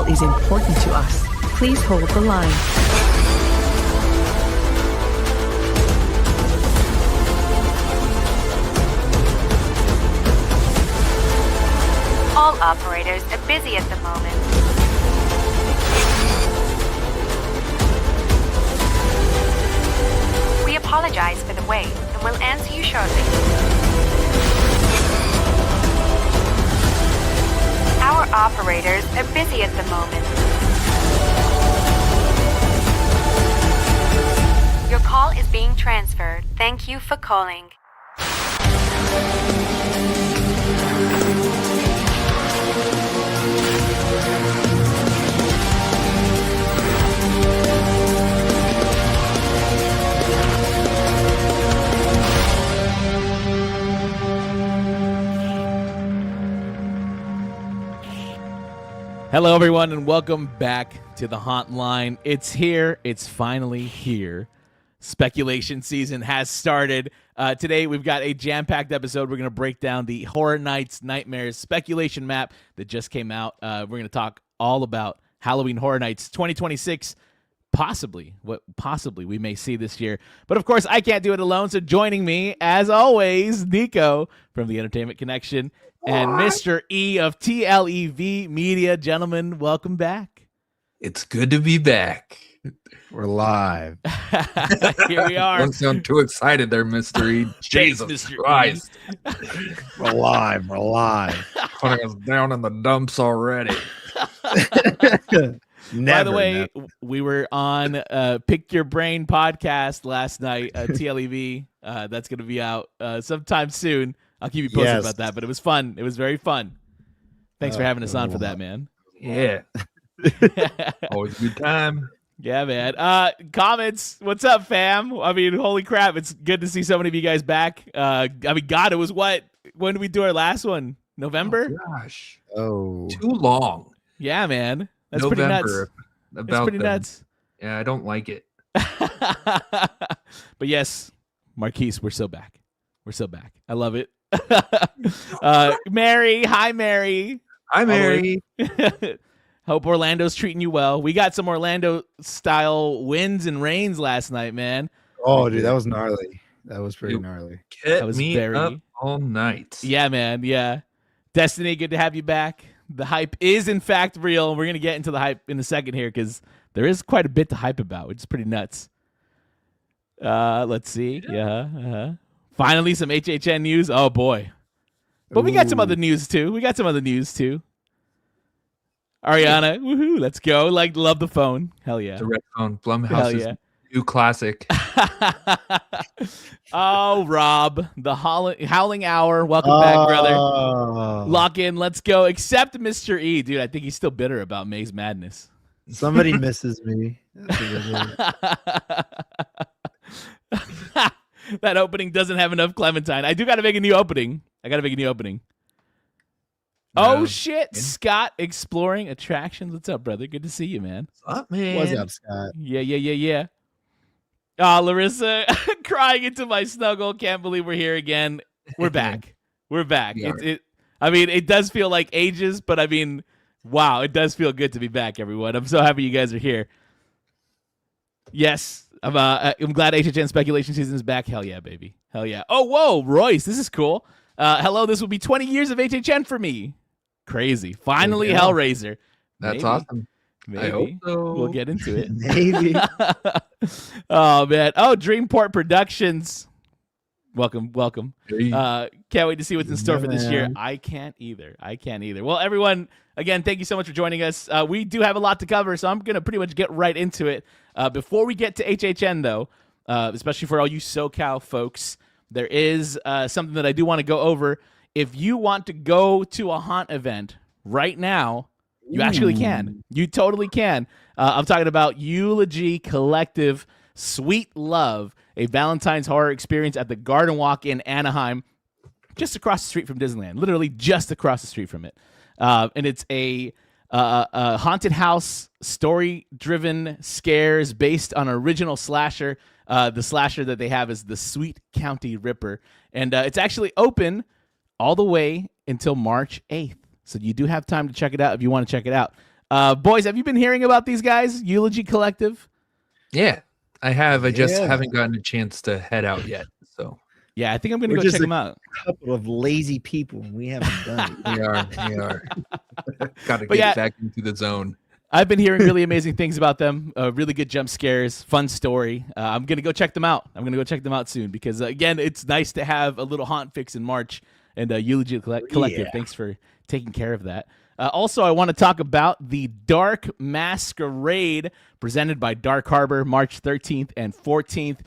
call is important to us. Please hold the line. All operators are busy at the moment. We apologize for the wait and will answer you shortly. Our operators are busy at the moment. Your call is being transferred. Thank you for calling. Hello, everyone, and welcome back to the Haunt Line. It's here. It's finally here. Speculation season has started. Today, we've got a jam-packed episode. We're going to break down the Horror Nights Nightmares speculation map that just came out. We're going to talk all about Halloween Horror Nights 2026, possibly what we may see this year. But, of course, I can't do it alone, so joining me, as always, Nico from the Entertainment Connection. And Mr. E of TLEV Media. Gentlemen, welcome back. It's good to be back. We're live. Here we are. Don't sound too excited there, Mr. E. Jesus Mr. Christ. We're live. We're live. Putting us down in the dumps already. By the way, we were on Pick Your Brain podcast last night, TLEV. That's going to be out sometime soon. I'll keep you posted about that, but it was fun. It was very fun. Thanks for having us on for that, man. Yeah. Always a good time. Yeah, man. Comments. What's up, fam? I mean, holy crap. It's good to see so many of you guys back. I mean, God, it was what? When did we do our last one? November? Oh, gosh. Oh. Too long. Yeah, man. That's November, pretty nuts. That's pretty nuts. Yeah, I don't like it. But yes, Marquise, we're so back. We're so back. I love it. Mary. Hi, Mary. Hi, Mary. Hope Orlando's treating you well. We got some Orlando-style winds and rains last night, man. Oh, dude, that was gnarly. That was pretty gnarly. Kept me up all night. Yeah, man. Yeah. Destiny, good to have you back. The hype is, in fact, real. We're going to get into the hype in a second here because there is quite a bit to hype about, which is pretty nuts. Let's see. Yeah. Finally, some HHN news. Oh, boy. But we got some other news, too. Ariana, woohoo, let's go. Like, love the phone. Hell yeah. The red phone. Blumhouse's new classic. Oh, Rob, the Howling Hour. Welcome back, brother. Lock in. Let's go. Except Mr. E. Dude, I think he's still bitter about May's Madness. Somebody misses me. That opening doesn't have enough Clementine. I do got to make a new opening. Oh, shit. Scott exploring attractions. What's up, brother? Good to see you, man. What's up, man? What's up, Scott? Yeah. Larissa crying into my snuggle. Can't believe we're here again. We're back. It does feel like ages, but I mean, wow, it does feel good to be back, everyone. I'm so happy you guys are here. Yes. I'm glad HHN speculation season is back. Hell yeah, baby. Hell yeah. Oh, whoa, Royce, this is cool. Hello, this will be 20 years of HHN for me. Crazy. Finally, yeah. Hellraiser. That's awesome. Maybe. I hope so. We'll get into it. Maybe. Oh, man. Oh, Dreamport Productions. Welcome. Hey. Can't wait to see what's in store for this year. I can't either. Well, everyone, again, thank you so much for joining us. We do have a lot to cover, so I'm going to pretty much get right into it. Before we get to HHN, though, especially for all you SoCal folks, there is something that I do want to go over. If you want to go to a haunt event right now, you actually can. You totally can. I'm talking about Eulogy Collective Sweet Love, a Valentine's horror experience at the Garden Walk in Anaheim, just across the street from Disneyland, literally just across the street from it. And it's a haunted house, story-driven scares based on original slasher. The slasher that they have is the Sweet County Ripper. And it's actually open all the way until March 8th. So you do have time to check it out if you want to check it out. Boys, have you been hearing about these guys? Eulogy Collective? Yeah, I have. I just Yeah. haven't gotten a chance to head out yet. So Yeah, I think I'm going to We're go just check them out. A couple of lazy people. We haven't done it. we are. Got to But get yeah. back into the zone. I've been hearing really amazing things about them. Really good jump scares, fun story. I'm going to go check them out. I'm going to go check them out soon because, again, it's nice to have a little haunt fix in March. And Eulogy Collective, Yeah. thanks for taking care of that. Also, I want to talk about the Dark Masquerade presented by Dark Harbor, March 13th and 14th.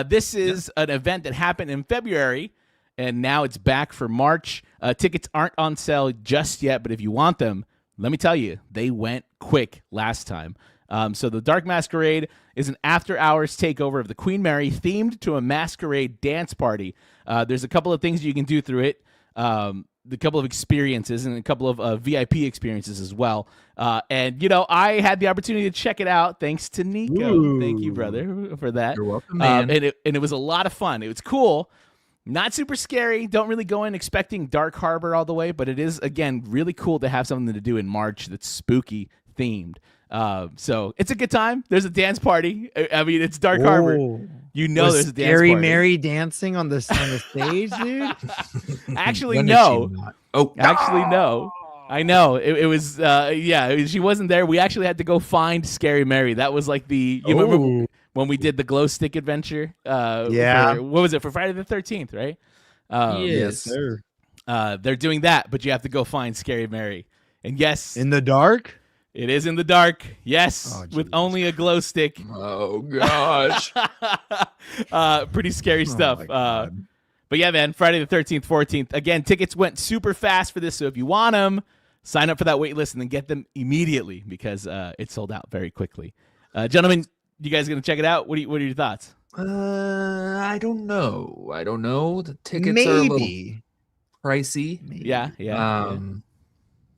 This is an event that happened in February, and now it's back for March. Tickets aren't on sale just yet, but if you want them, let me tell you, they went quick last time. So the Dark Masquerade is an after-hours takeover of the Queen Mary themed to a masquerade dance party. There's a couple of things you can do through it. The couple of experiences and a couple of VIP experiences as well. And, I had the opportunity to check it out thanks to Nico. Ooh. Thank you, brother, for that. You're welcome, man. And it was a lot of fun. It was cool. Not super scary. Don't really go in expecting Dark Harbor all the way, but it is, again, really cool to have something to do in March that's spooky themed. So it's a good time. There's a dance party. I mean, it's Dark Harbor. Whoa. There's a dance Scary party. Mary dancing on the stage, dude. Actually, When is no. she not? Oh, Actually, no. I know. It was, she wasn't there. We actually had to go find Scary Mary. That was like you remember Oh. when we did the glow stick adventure? Yeah. What was it, for Friday the 13th, right? yes. sir. They're doing that, but you have to go find Scary Mary. And yes, In the dark? it is in the dark. Yes, Oh, with Jesus only a glow stick. Oh gosh. Pretty scary stuff. my God. But yeah, man, Friday the 13th, 14th. Again, tickets went super fast for this, so if you want them, sign up for that wait list and then get them immediately because it sold out very quickly. Gentlemen, you guys gonna check it out? What are your thoughts? I don't know. The tickets are a little Maybe. pricey. Maybe. Yeah.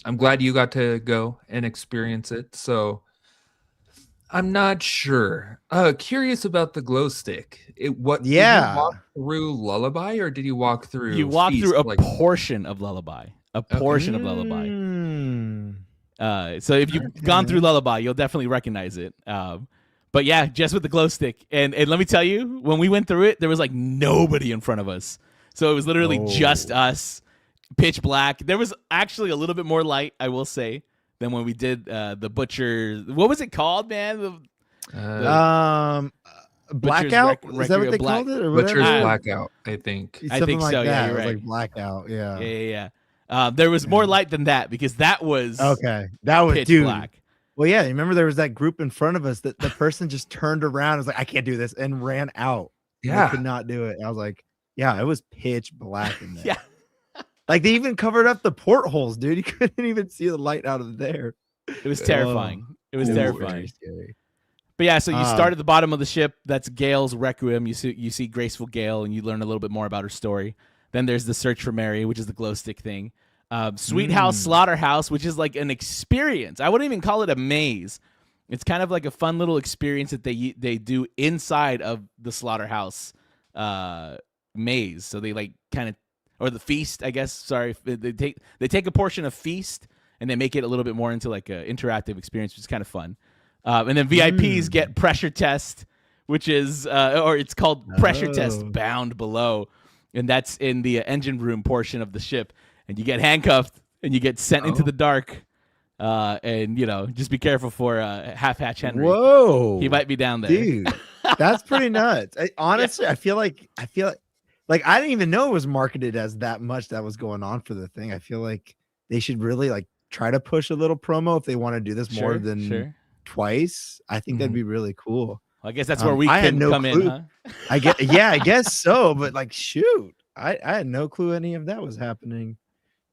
I'm glad you got to go and experience it. So I'm not sure. Curious about the glow stick. Did you walk through Lullaby or did you walk through? You walk Feast? through a Like, portion of Lullaby. Portion of Lullaby. Mm. So if you've gone through Lullaby, you'll definitely recognize it. But yeah, just with the glow stick. And let me tell you, when we went through it, there was like nobody in front of us. So it was literally just us, pitch black. There was actually a little bit more light, I will say, than when we did the Butcher. What was it called, man? Blackout? Butcher's Is that what they Black- called it? Or Butcher's whatever? Blackout, I think. I Something think like so, yeah, that. you're It was right. like blackout. Yeah. Yeah. There was more light than that because that was Okay. That was pitch dude. black. Well, yeah. Remember there was that group in front of us that the person just turned around and was like, I can't do this, and ran out. Yeah. They could not do it. And I was like, yeah, it was pitch black in there. Yeah. Like they even covered up the portholes, dude. You couldn't even see the light out of there. It was terrifying. It was Ooh, terrifying. very scary. But yeah, so you start at the bottom of the ship. That's Gale's Requiem. You see Graceful Gale, and you learn a little bit more about her story. Then there's the Search for Mary, which is the glow stick thing. Sweet House Slaughterhouse, which is like an experience. I wouldn't even call it a maze. It's kind of like a fun little experience that they do inside of the slaughterhouse maze. So they like kind of, or the feast, I guess. Sorry, they take a portion of feast and they make it a little bit more into like an interactive experience, which is kind of fun. And then VIPs get pressure test, which is, or it's called pressure test bound below. And that's in the engine room portion of the ship. And you get handcuffed and you get sent into the dark. And, just be careful for Half-Hatch Henry. Whoa. He might be down there. Dude, that's pretty nuts. Honestly, I feel like I didn't even know it was marketed as that much that was going on for the thing. I feel like they should really like try to push a little promo if they want to do this more than twice. I think that'd be really cool. Well, I guess that's where we I had can no come clue. in, huh? I guess so. But like, shoot, I had no clue any of that was happening.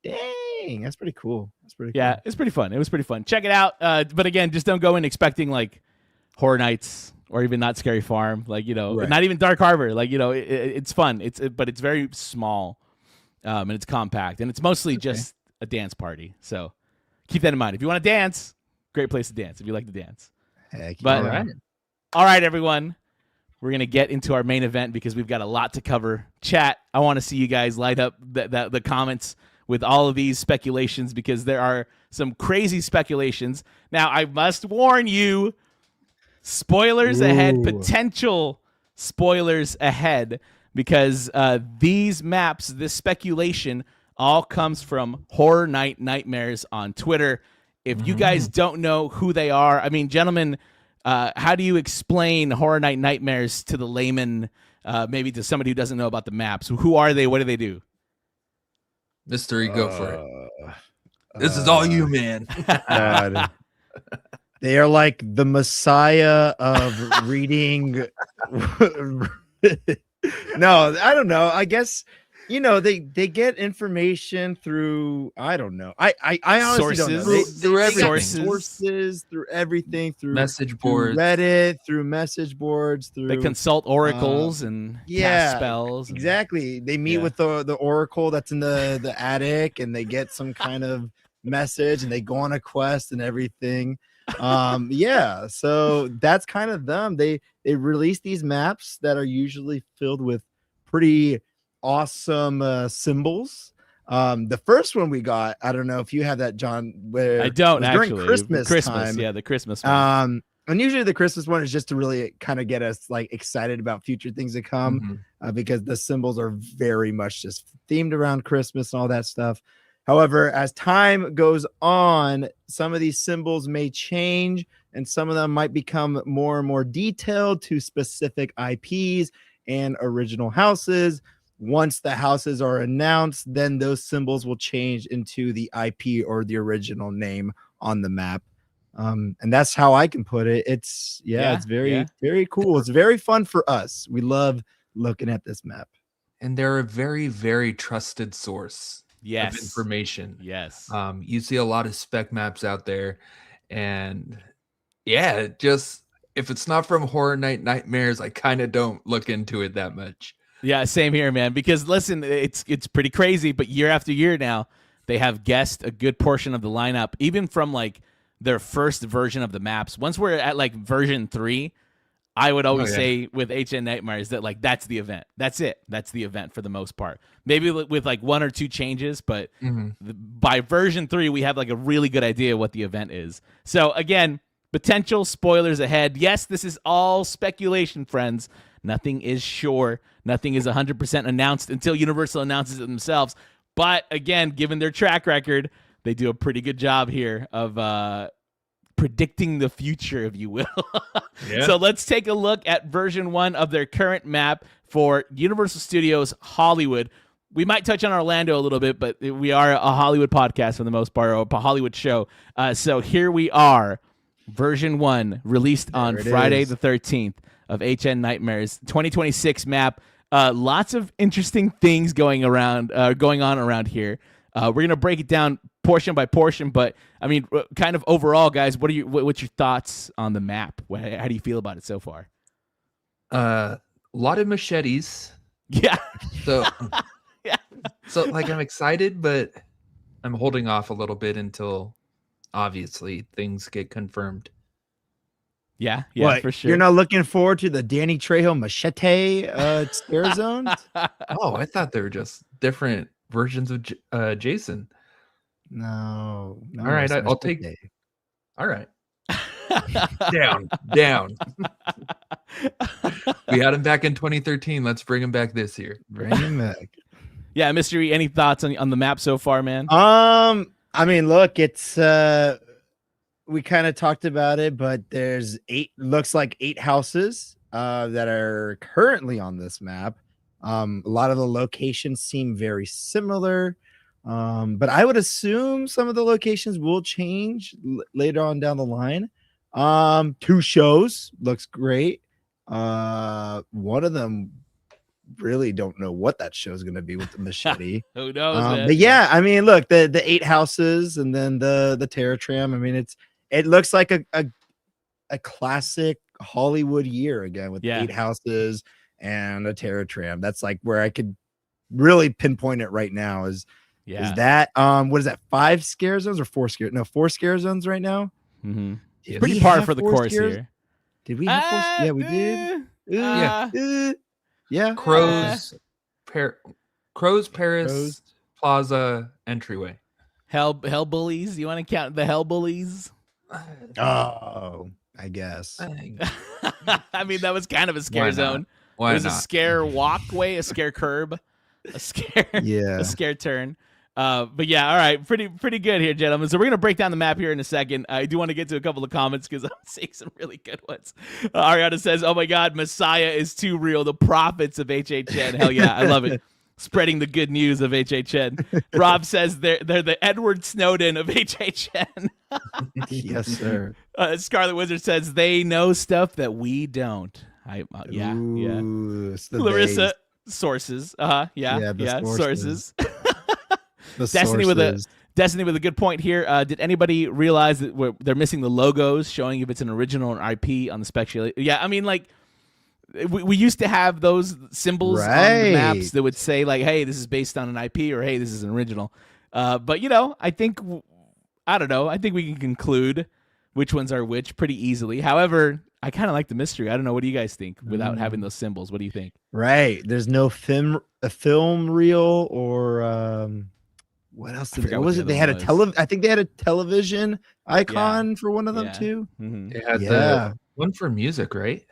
Dang, that's pretty cool. Yeah, Cool. it's pretty fun. It was pretty fun. Check it out. But again, just don't go in expecting like Horror Nights or even Not Scary Farm. Like, not even Dark Harbor. Like, it's fun. But it's very small, and it's compact, and it's mostly just a dance party. So keep that in mind. If you want to dance, great place to dance. If you like to dance. Heck But yeah. all right, everyone. We're gonna get into our main event because we've got a lot to cover. Chat, I want to see you guys light up the comments with all of these speculations because there are some crazy speculations. Now, I must warn you, spoilers ahead, potential spoilers ahead, because these maps, this speculation, all comes from Horror Night Nightmares on Twitter. If you guys don't know who they are, I mean, gentlemen, how do you explain Horror Night Nightmares to the layman, maybe to somebody who doesn't know about the maps? Who are they? What do they do? Mystery, go for it. This is all you, man. God. They are like the messiah of reading. No, I don't know. I guess, they get information through, I don't know. I honestly don't know. Through everything. Sources, through everything, through message boards, through Reddit, through message boards, through they consult oracles and cast spells. Exactly. They meet with the oracle that's in the attic, and they get some kind of message, and they go on a quest and everything. So that's kind of them. They release these maps that are usually filled with pretty awesome symbols. The first one we got, I don't know if you have that, John, where I don't actually. During Christmas time. Yeah, the Christmas one. And usually the Christmas one is just to really kind of get us like excited about future things to come, because the symbols are very much just themed around Christmas and all that stuff. However, as time goes on, some of these symbols may change, and some of them might become more and more detailed to specific IPs and original houses. Once the houses are announced, then those symbols will change into the IP or the original name on the map. And that's how I can put it. It's very cool. It's very fun for us. We love looking at this map. And they're a very, very trusted source of information. Yes. You see a lot of spec maps out there, and just if it's not from Horror Night Nightmares, I kind of don't look into it that much. Yeah, same here, man. Because listen, it's pretty crazy, but year after year now, they have guessed a good portion of the lineup, even from like their first version of the maps. Once we're at like version 3, I would always say with HNNightmares that like that's the event. That's it. That's the event for the most part. Maybe with like 1 or 2 changes, but by version 3, we have like a really good idea what the event is. So again, potential spoilers ahead. Yes, this is all speculation, friends. Nothing is sure. Nothing is 100% announced until Universal announces it themselves. But again, given their track record, they do a pretty good job here of predicting the future, if you will. So let's take a look at version 1 of their current map for Universal Studios Hollywood. We might touch on Orlando a little bit, but we are a Hollywood podcast for the most part, or a Hollywood show. So here we are, version 1, released on Friday the 13th of HNNightmares 2026 map. Lots of interesting things going on around here. We're gonna break it down portion by portion, but I mean, kind of overall, guys, what's your thoughts on the map? How do you feel about it so far? A lot of machetes. Yeah. So, So like I'm excited, but I'm holding off a little bit until obviously things get confirmed. Yeah, for sure. You're not looking forward to the Danny Trejo machete scare zones? Oh, I thought they were just different versions of Jason. No. All right, I'll take. All right. down. We had him back in 2013. Let's bring him back this year. Bring him back. Yeah, Mystery, any thoughts on the map so far, man? I mean, look, it's we kind of talked about it, but there's 8 houses that are currently on this map. A lot of the locations seem very similar, but I would assume some of the locations will change later on down the line. 2 shows looks great. One of them really don't know what that show is going to be with the machete. Who knows? But yeah, I mean, look, the 8 houses and then the Terror Tram. I mean, it looks like a classic Hollywood year again with 8 houses and a Terror Tram. That's like where I could really pinpoint it right now. Is that what is that? 5 scare zones or 4 scare? No, 4 scare zones right now. Mm-hmm. It's pretty par for the course here. Did we have 4? Yeah, we did. Yeah. Crows, Paris, Plaza entryway. Hell bullies. You want to count the hell bullies? Oh, I guess. I mean, that was kind of a scare zone. Why it was not? a scare walkway, a scare curb, a scare turn. But yeah, all right, pretty good here, gentlemen. So we're gonna break down the map here in a second. I do want to get to a couple of comments because I'm seeing some really good ones. Ariana says, "Oh my God, Messiah is too real. The prophets of HHN. Hell yeah, I love it. Spreading the good news of HHN." Rob says they're the Edward Snowden of HHN. Yes, sir. Scarlet Wizard says they know stuff that we don't. Yeah. It's the Larissa base. sources. Yeah. Sources. Sources. Destiny with a good point here. Did anybody realize that they're missing the logos showing if it's an original or IP on the speculated? Yeah, I mean, like we used to have those symbols on the maps that would say like, "Hey, this is based on an IP," or "Hey, this is an original." But I think I don't know. I think we can conclude which ones are which pretty easily. However, I kind of like the mystery. I don't know. What do you guys think without having those symbols? What do you think? Right. There's no film reel or what else did what was it? They had I think they had a television icon for one of them too. Mm-hmm. They had the one for music, right?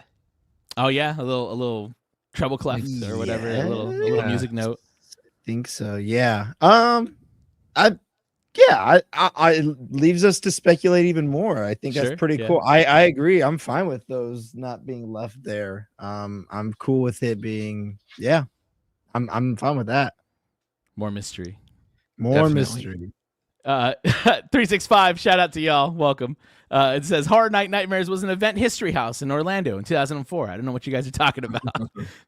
Oh yeah, a little treble clef or whatever, a little music note. I think so. Yeah. It leaves us to speculate even more. I think that's pretty cool. I agree. I'm fine with those not being left there. I'm cool with it being. Yeah, I'm fine with that. More mystery. More mystery. 365. Shout out to y'all. Welcome. It says Horror Night Nightmares was an event history house in Orlando in 2004. I don't know what you guys are talking about.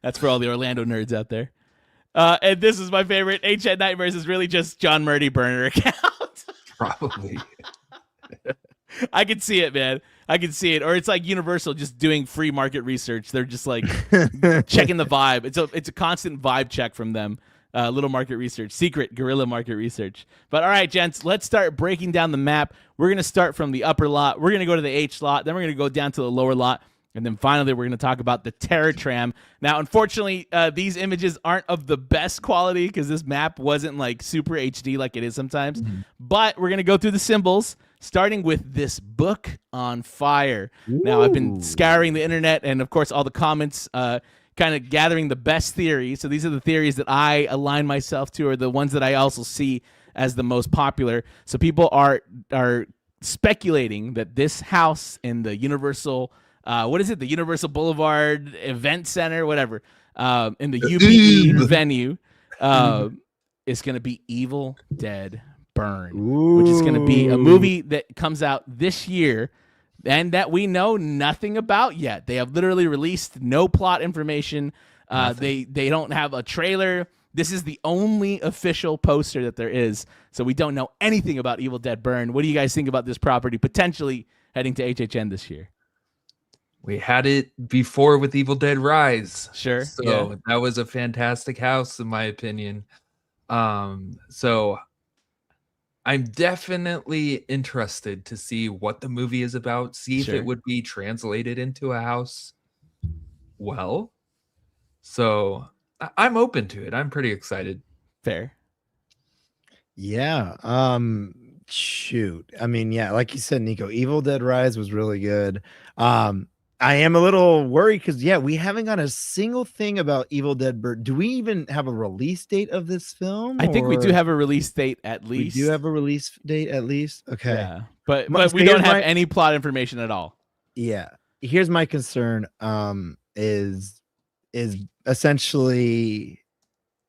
That's for all the Orlando nerds out there. And this is my favorite. HNNightmares is really just John Murdy burner account. Probably. I can see it, man. I can see it. Or it's like Universal just doing free market research. They're just like checking the vibe. It's a constant vibe check from them. Little market research, secret guerrilla market research. But all right, gents, let's start breaking down the map. We're going to start from the upper lot. We're going to go to the H lot. Then we're going to go down to the lower lot. And then finally, we're going to talk about the Terror Tram. Now, unfortunately, these images aren't of the best quality because this map wasn't like super HD like it is sometimes. Mm-hmm. But we're going to go through the symbols, starting with this book on fire. Ooh. Now, I've been scouring the internet and, of course, all the comments, kind of gathering the best theories. So these are the theories that I align myself to, or the ones that I also see as the most popular. So people are speculating that this house in the Universal what is it? The Universal Boulevard Event Center, whatever, in the UBE venue, is going to be Evil Dead Burn, which is going to be a movie that comes out this year and that we know nothing about yet. They have literally released no plot information. They don't have a trailer. This is the only official poster that there is, so we don't know anything about Evil Dead Burn. What do you guys think about this property potentially heading to HHN this year? We had it before with Evil Dead Rise. Sure. So that was a fantastic house, in my opinion. So I'm definitely interested to see what the movie is about, see if it would be translated into a house well. So I'm open to it. I'm pretty excited. Fair. Yeah. Shoot. I mean, yeah, like you said, Nico, Evil Dead Rise was really good. I am a little worried because, we haven't got a single thing about Evil Dead Burn. Do we even have a release date of this film? I think we do have a release date at least. We do have a release date at least? Okay. Yeah. But we don't have any plot information at all. Yeah. Here's my concern, is essentially,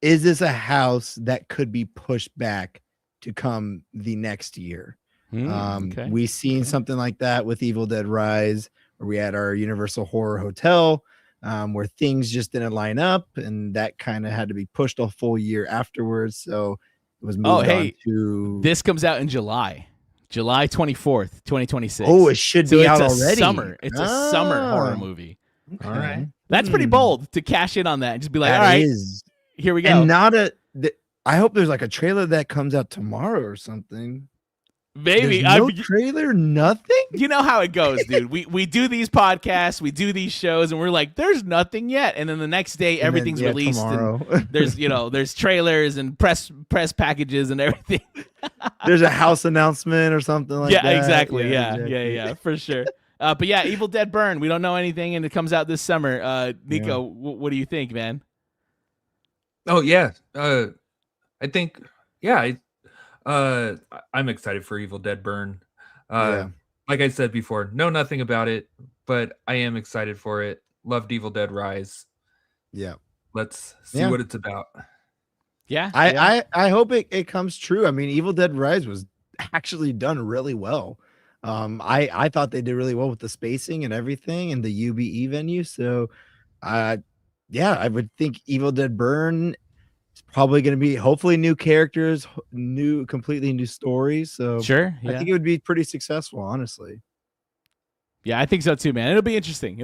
is this a house that could be pushed back to come the next year? We've seen something like that with Evil Dead Rise. We had our Universal Horror Hotel, where things just didn't line up, and that kind of had to be pushed a full year afterwards. So it was moved on to. This comes out in July 24th, 2026. Oh, it should be out already. Summer. It's a summer horror movie. Okay. All right, that's pretty bold to cash in on that and just be like, all right, here we go. And I hope there's like a trailer that comes out tomorrow or something. Maybe. There's no trailer, nothing. You know how it goes, dude. We do these podcasts, we do these shows, and we're like, there's nothing yet. And then the next day, everything's released. Tomorrow. And there's trailers and press packages and everything. There's a house announcement or something like that. Exactly. Yeah, for sure. But yeah, Evil Dead Burn. We don't know anything, and it comes out this summer. Nico, what do you think, man? Oh yeah, I think I'm excited for Evil Dead Burn. Like I said before, know nothing about it, but I am excited for it. Loved Evil Dead Rise. Yeah, let's see what it's about. Yeah, I hope it comes true. I mean, Evil Dead Rise was actually done really well. I thought they did really well with the spacing and everything and the UBE venue. So, I would think Evil Dead Burn is probably going to be hopefully new characters, completely new stories. So sure, I think it would be pretty successful, honestly. Yeah, I think so too, man. It'll be interesting.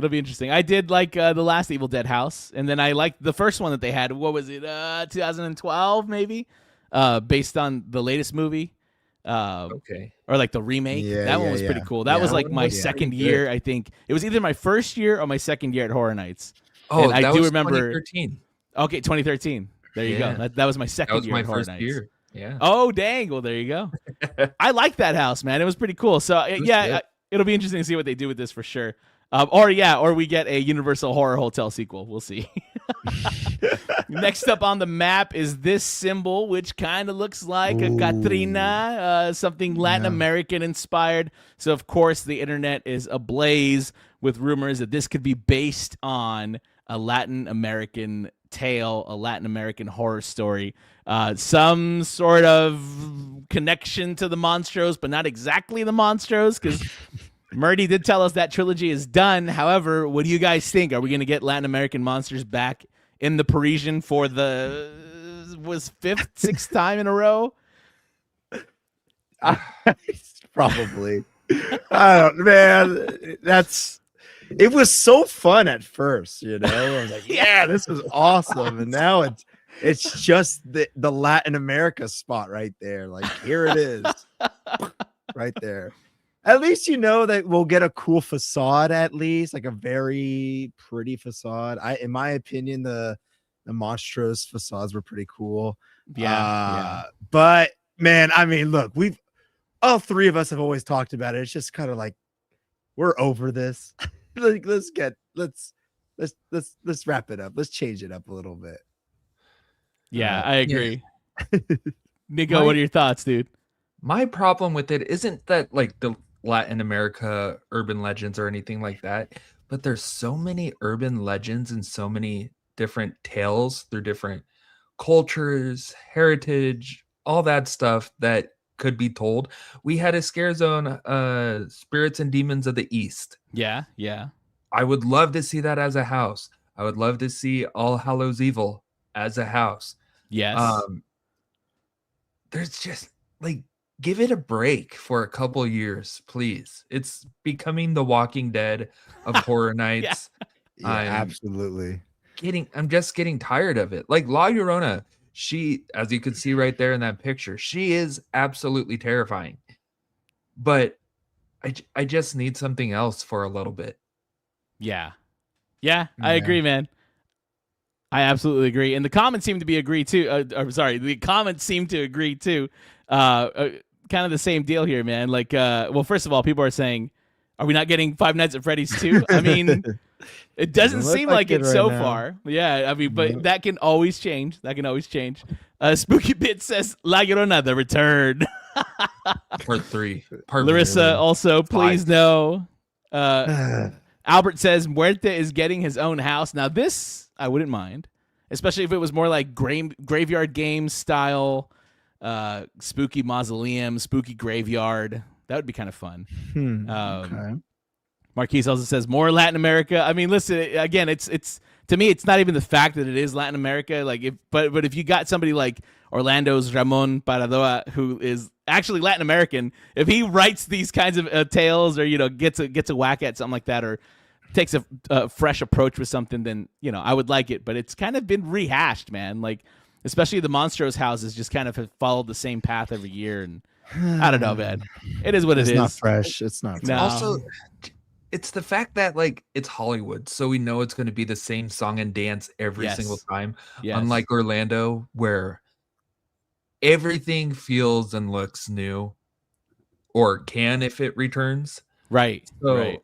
I did like the last Evil Dead house, and then I liked the first one that they had. What was it? 2012 maybe, based on the latest movie. Okay. Or like the remake. That one was pretty cool. That was like my second year. I think it was either my first year or my second year at Horror Nights. Oh, and I do remember 2013. Okay, 2013. There you go. That was my second year my at Horror first Nights. year. Yeah. Oh dang! Well, there you go. I like that house, man. It was pretty cool. So it'll be interesting to see what they do with this for sure. Or we get a Universal Horror Hotel sequel. We'll see. Next up on the map is this symbol, which kind of looks like a Catrina, something Latin American inspired. So, of course, the internet is ablaze with rumors that this could be based on a Latin American tale, a Latin American horror story, some sort of connection to the Monstros, but not exactly the Monstros, because Murdy did tell us that trilogy is done. However, what do you guys think? Are we going to get Latin American monsters back in the Parisian for the fifth, sixth time in a row? Probably. I don't, man. It was so fun at first, I was like, yeah, this was awesome, and now it's just the Latin America spot right there. Like, here it is, right there. At least that we'll get a cool facade, at least like a very pretty facade. In my opinion, the Monstros facades were pretty cool. Yeah. But man, I mean, look, all three of us have always talked about it. It's just kind of like we're over this. Like, let's wrap it up. Let's change it up a little bit. Yeah, I agree. Nico, what are your thoughts, dude? My problem with it isn't that like the Latin America urban legends or anything like that, but there's so many urban legends and so many different tales through different cultures, heritage, all that stuff that could be told. We had a scare zone, Spirits and Demons of the East. Yeah. I would love to see that as a house. I would love to see All Hallows Evil as a house. Yes. There's just like, give it a break for a couple years, please. It's becoming the Walking Dead of Horror Nights. Yeah, absolutely. I'm just getting tired of it. Like La Llorona, she, as you can see right there in that picture, she is absolutely terrifying. But I just need something else for a little bit. Yeah, I agree, man. I absolutely agree. And the comments seem to agree too. The comments seem to agree too. Kind of the same deal here, man. Like, well, first of all, people are saying, are we not getting Five Nights at Freddy's 2? I mean, it doesn't seem like it right so now. Far. Yeah, I mean, but that can always change. Spooky Bit says, La Llorona, the return. Part 3. Larissa also, please no. Albert says, Muerte is getting his own house. Now, this, I wouldn't mind, especially if it was more like Graveyard Games style, spooky mausoleum, spooky graveyard. That would be kind of fun. Okay. Marquise also says more Latin America. I mean, listen, again, it's to me, it's not even the fact that it is Latin America. Like, but if you got somebody like Orlando's Ramon Paradoa, who is actually Latin American, if he writes these kinds of tales, or gets a whack at something like that, or takes a fresh approach with something, then I would like it. But it's kind of been rehashed, man. Like, especially the Monstros houses just kind of have followed the same path every year, and I don't know, man. It is what it is. It's not fresh. It's not fresh. No. Also, it's the fact that like it's Hollywood, so we know it's going to be the same song and dance every single time. Yes. Unlike Orlando, where everything feels and looks new, or can if it returns. Right. So, right.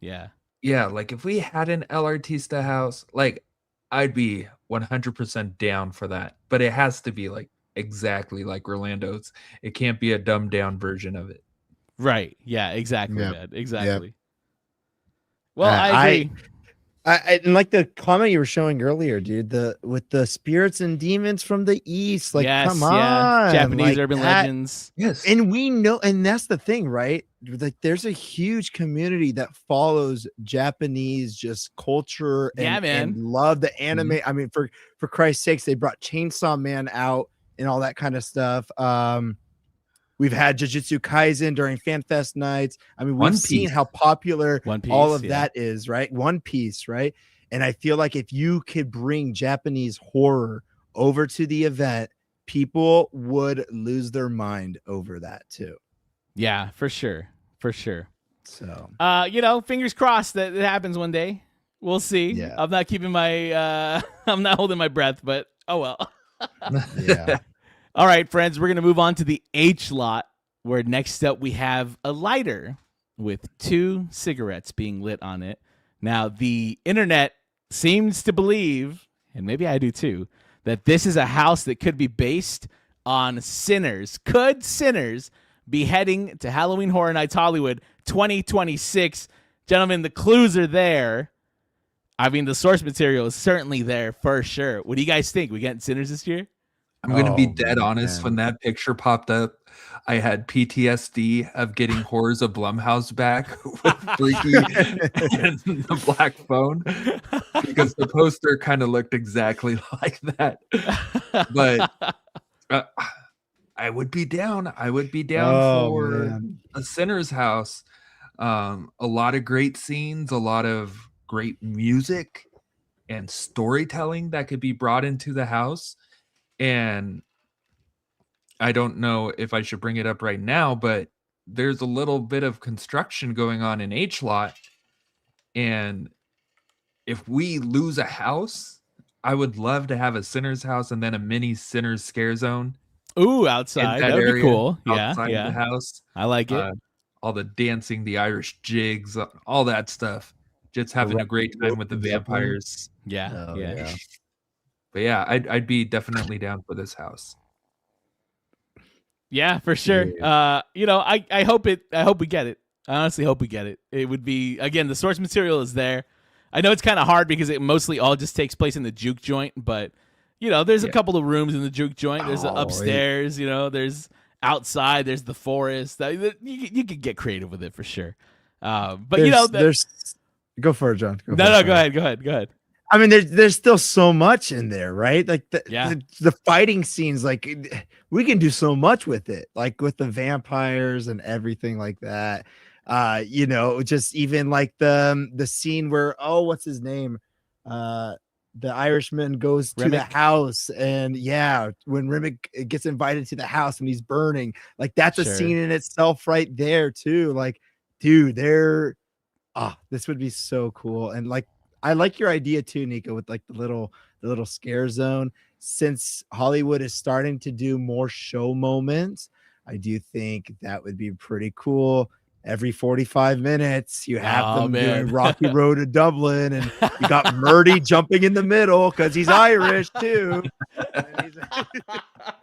Yeah. Yeah, like if we had an El Artista house, like I'd be 100% down for that. But it has to be like exactly like Orlando's. It can't be a dumbed down version of it. Right. Yeah, exactly, Yep. man. Exactly. Yep. Well, I agree. And like the comment you were showing earlier, dude, with the spirits and demons from the east, like, yes, come yeah. on, Japanese like urban that- legends. Yes. And we know, and that's the thing, right? Like, there's a huge community that follows Japanese just culture and, Yeah, man. and love the anime. I mean, for Christ's sakes, they brought Chainsaw Man out and all that kind of stuff. We've had Jujutsu Kaisen during FanFest nights. I mean, One we've seen Piece. how popular One Piece, all of yeah. that is, right? One Piece, right? And I feel like if you could bring Japanese horror over to the event, people would lose their mind over that too. Yeah, for sure. For sure. So, Fingers crossed that it happens one day. We'll see. Yeah. I'm not keeping my I'm not holding my breath, but oh well. yeah. All right, friends, we're going to move on to the H lot, where next up we have a lighter with 2 cigarettes being lit on it. Now, the internet seems to believe, and maybe I do too, that this is a house that could be based on sinners. Could sinners be heading to Halloween Horror Nights Hollywood 2026? Gentlemen, the clues are there. I mean, the source material is certainly there for sure. What do you guys think? We getting sinners this year? I'm going to be Oh, dead honest. man. When that picture popped up, I had PTSD of getting Horrors of Blumhouse back with Freaky and the black phone, because the poster kind of looked exactly like that. But I would be down. I would be down for man. a Sinner's house. A lot of great scenes, a lot of great music and storytelling that could be brought into the house. And I don't know if I should bring it up right now, but there's a little bit of construction going on in H lot. And if we lose a house, I would love to have a Sinner's house and then a mini Sinner's scare zone. Ooh, outside. in That would be area, cool. Yeah, outside yeah. the house. I like it. All the dancing, the Irish jigs, all that stuff. Just having a great time with the vampires. Yeah, Oh, yeah. yeah. But yeah, I'd be definitely down for this house. Yeah, for sure. I hope we get it. I honestly hope we get it. It would be, again, the source material is there. I know it's kind of hard because it mostly all just takes place in the juke joint, but there's a couple of rooms in the juke joint. There's upstairs, there's outside, there's the forest. You could get creative with it for sure. But there's go for it, John. Go ahead. I mean, there's still so much in there, right? Like the fighting scenes, like we can do so much with it, like with the vampires and everything like that. Just even like the scene where, what's his name? The Irishman goes to the house, and when Remick gets invited to the house and he's burning, like that's a scene in itself right there too. Like, dude, this would be so cool. And like, I like your idea too, Nico, with like the little scare zone. Since Hollywood is starting to do more show moments, I do think that would be pretty cool. Every 45 minutes, you have them doing Rocky Road to Dublin, and you got Murdy jumping in the middle because he's Irish too.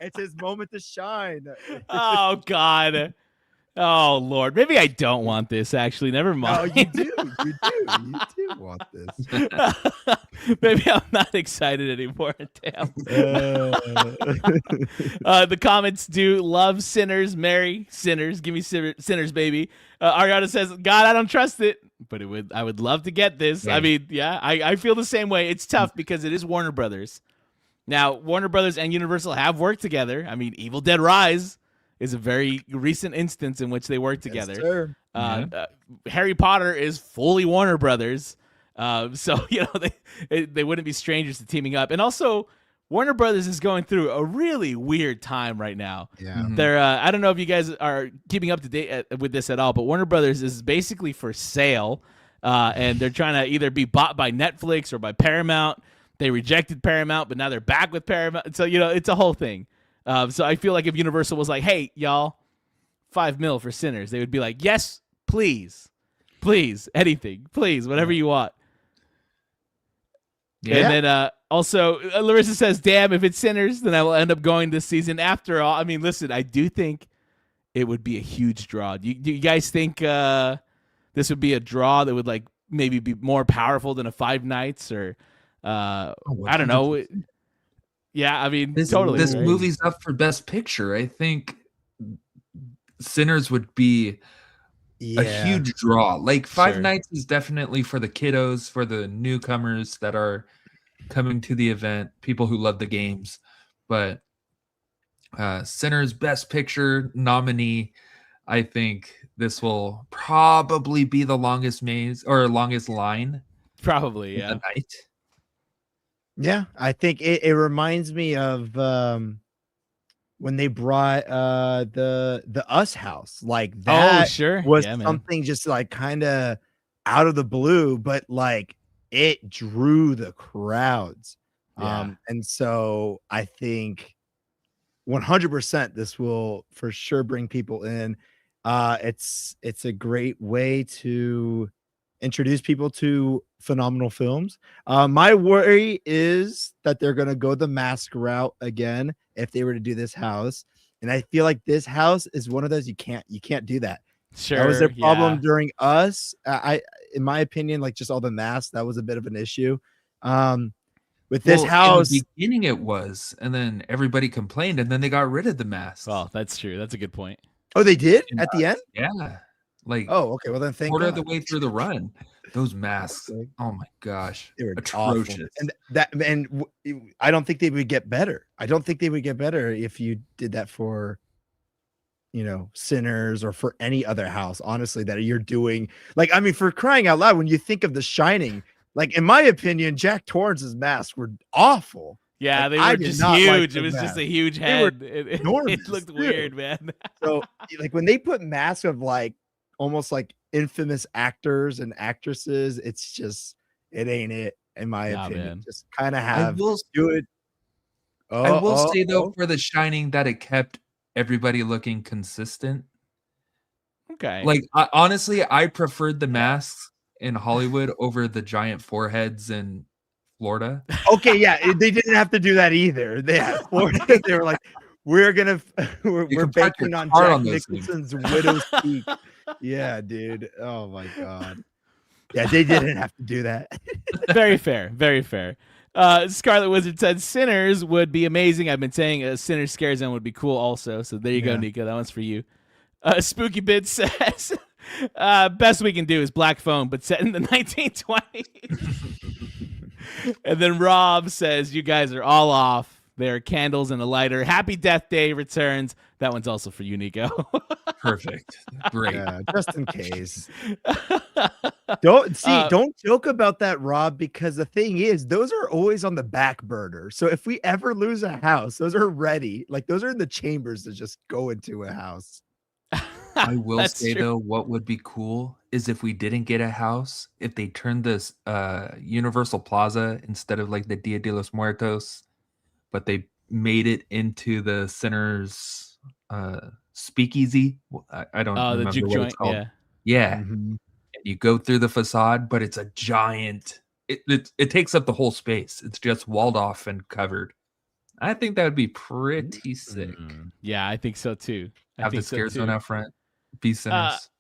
It's his moment to shine. Oh God. Oh Lord, maybe I don't want this. Actually, never mind. Oh, you do want this. Maybe I'm not excited anymore. Damn. The comments do love sinners, marry sinners, give me sinners, baby. Ariana says, "God, I don't trust it, but I would love to get this." Yeah. I mean, I feel the same way. It's tough because it is Warner Brothers. Now, Warner Brothers and Universal have worked together. I mean, Evil Dead Rise is a very recent instance in which they work together. Yes, Harry Potter is fully Warner Brothers, so they wouldn't be strangers to teaming up. And also, Warner Brothers is going through a really weird time right now. Yeah. They're I don't know if you guys are keeping up to date with this at all, but Warner Brothers is basically for sale, and they're trying to either be bought by Netflix or by Paramount. They rejected Paramount, but now they're back with Paramount. So it's a whole thing. So I feel like if Universal was like, "Hey, y'all, $5 million for Sinners," they would be like, "Yes, please, anything, please, whatever you want." Yeah. And then also, Larissa says, "Damn, if it's Sinners, then I will end up going this season." After all, I mean, listen, I do think it would be a huge draw. Do you guys think this would be a draw that would like maybe be more powerful than a Five Nights or I don't know? Yeah, I mean, totally. This right? movie's up for Best Picture. I think Sinners would be a huge draw. Like Five Nights is definitely for the kiddos, for the newcomers that are coming to the event, people who love the games. But Sinners Best Picture nominee, I think this will probably be the longest maze or longest line. Probably, yeah. The night. Yeah, I think it reminds me of when they brought the Us House. Like that was something just like kind of out of the blue, but like it drew the crowds. And so I think 100% this will for sure bring people in. It's a great way to introduce people to phenomenal films. My worry is that they're going to go the mask route again if they were to do this house. And I feel like this house is one of those you can't do that. Sure. That was their problem during Us. In my opinion, like just all the masks, that was a bit of an issue. With this house, in the beginning it was, and then everybody complained, and then they got rid of the masks. Well, that's true. That's a good point. Oh, they did at the end? Yeah. Like, okay. Well, then thank God. Quarter of the way through the run, those masks. Oh my gosh, they were atrocious. Awful. And I don't think they would get better. I don't think they would get better if you did that for, Sinners or for any other house. Honestly, that you're doing. Like, I mean, for crying out loud, when you think of The Shining, like in my opinion, Jack Torrance's masks were awful. Yeah, like, they were just huge. It was just a huge head. It looked weird, man. So, like when they put masks of like almost like infamous actors and actresses, it's just it ain't it in my opinion. Man. Just kind of have do it. I will say though, for The Shining, that it kept everybody looking consistent. Okay. Like honestly, I preferred the masks in Hollywood over the giant foreheads in Florida. Okay, yeah, they didn't have to do that either. They had Florida. They were like, we're banking on Jack Nicholson's widow's peak. Yeah, dude. Oh my God. Yeah, they didn't have to do that. Very fair. Very fair. Scarlet Wizard said Sinners would be amazing. I've been saying a Sinners Scare Zone would be cool also. So there you go, Nico. That one's for you. Spooky Bit says best we can do is Black Phone, but set in the 1920s. And then Rob says, you guys are all off. There are candles and a lighter. Happy Death Day returns. That one's also for you, Nico. Perfect. Great. Yeah, just in case. Don't joke about that, Rob, because the thing is, those are always on the back burner. So if we ever lose a house, those are ready. Like those are in the chambers to just go into a house. I will say though, what would be cool is if we didn't get a house, if they turned this Universal Plaza instead of like the Dia de los Muertos, but they made it into the Sinners speakeasy. I don't remember the juke what joint. it's called. Yeah. Mm-hmm. And you go through the facade, but it's a giant. It takes up the whole space. It's just walled off and covered. I think that would be pretty sick. Yeah, I think so too. Have the Scare Zone out front. Be Sinners.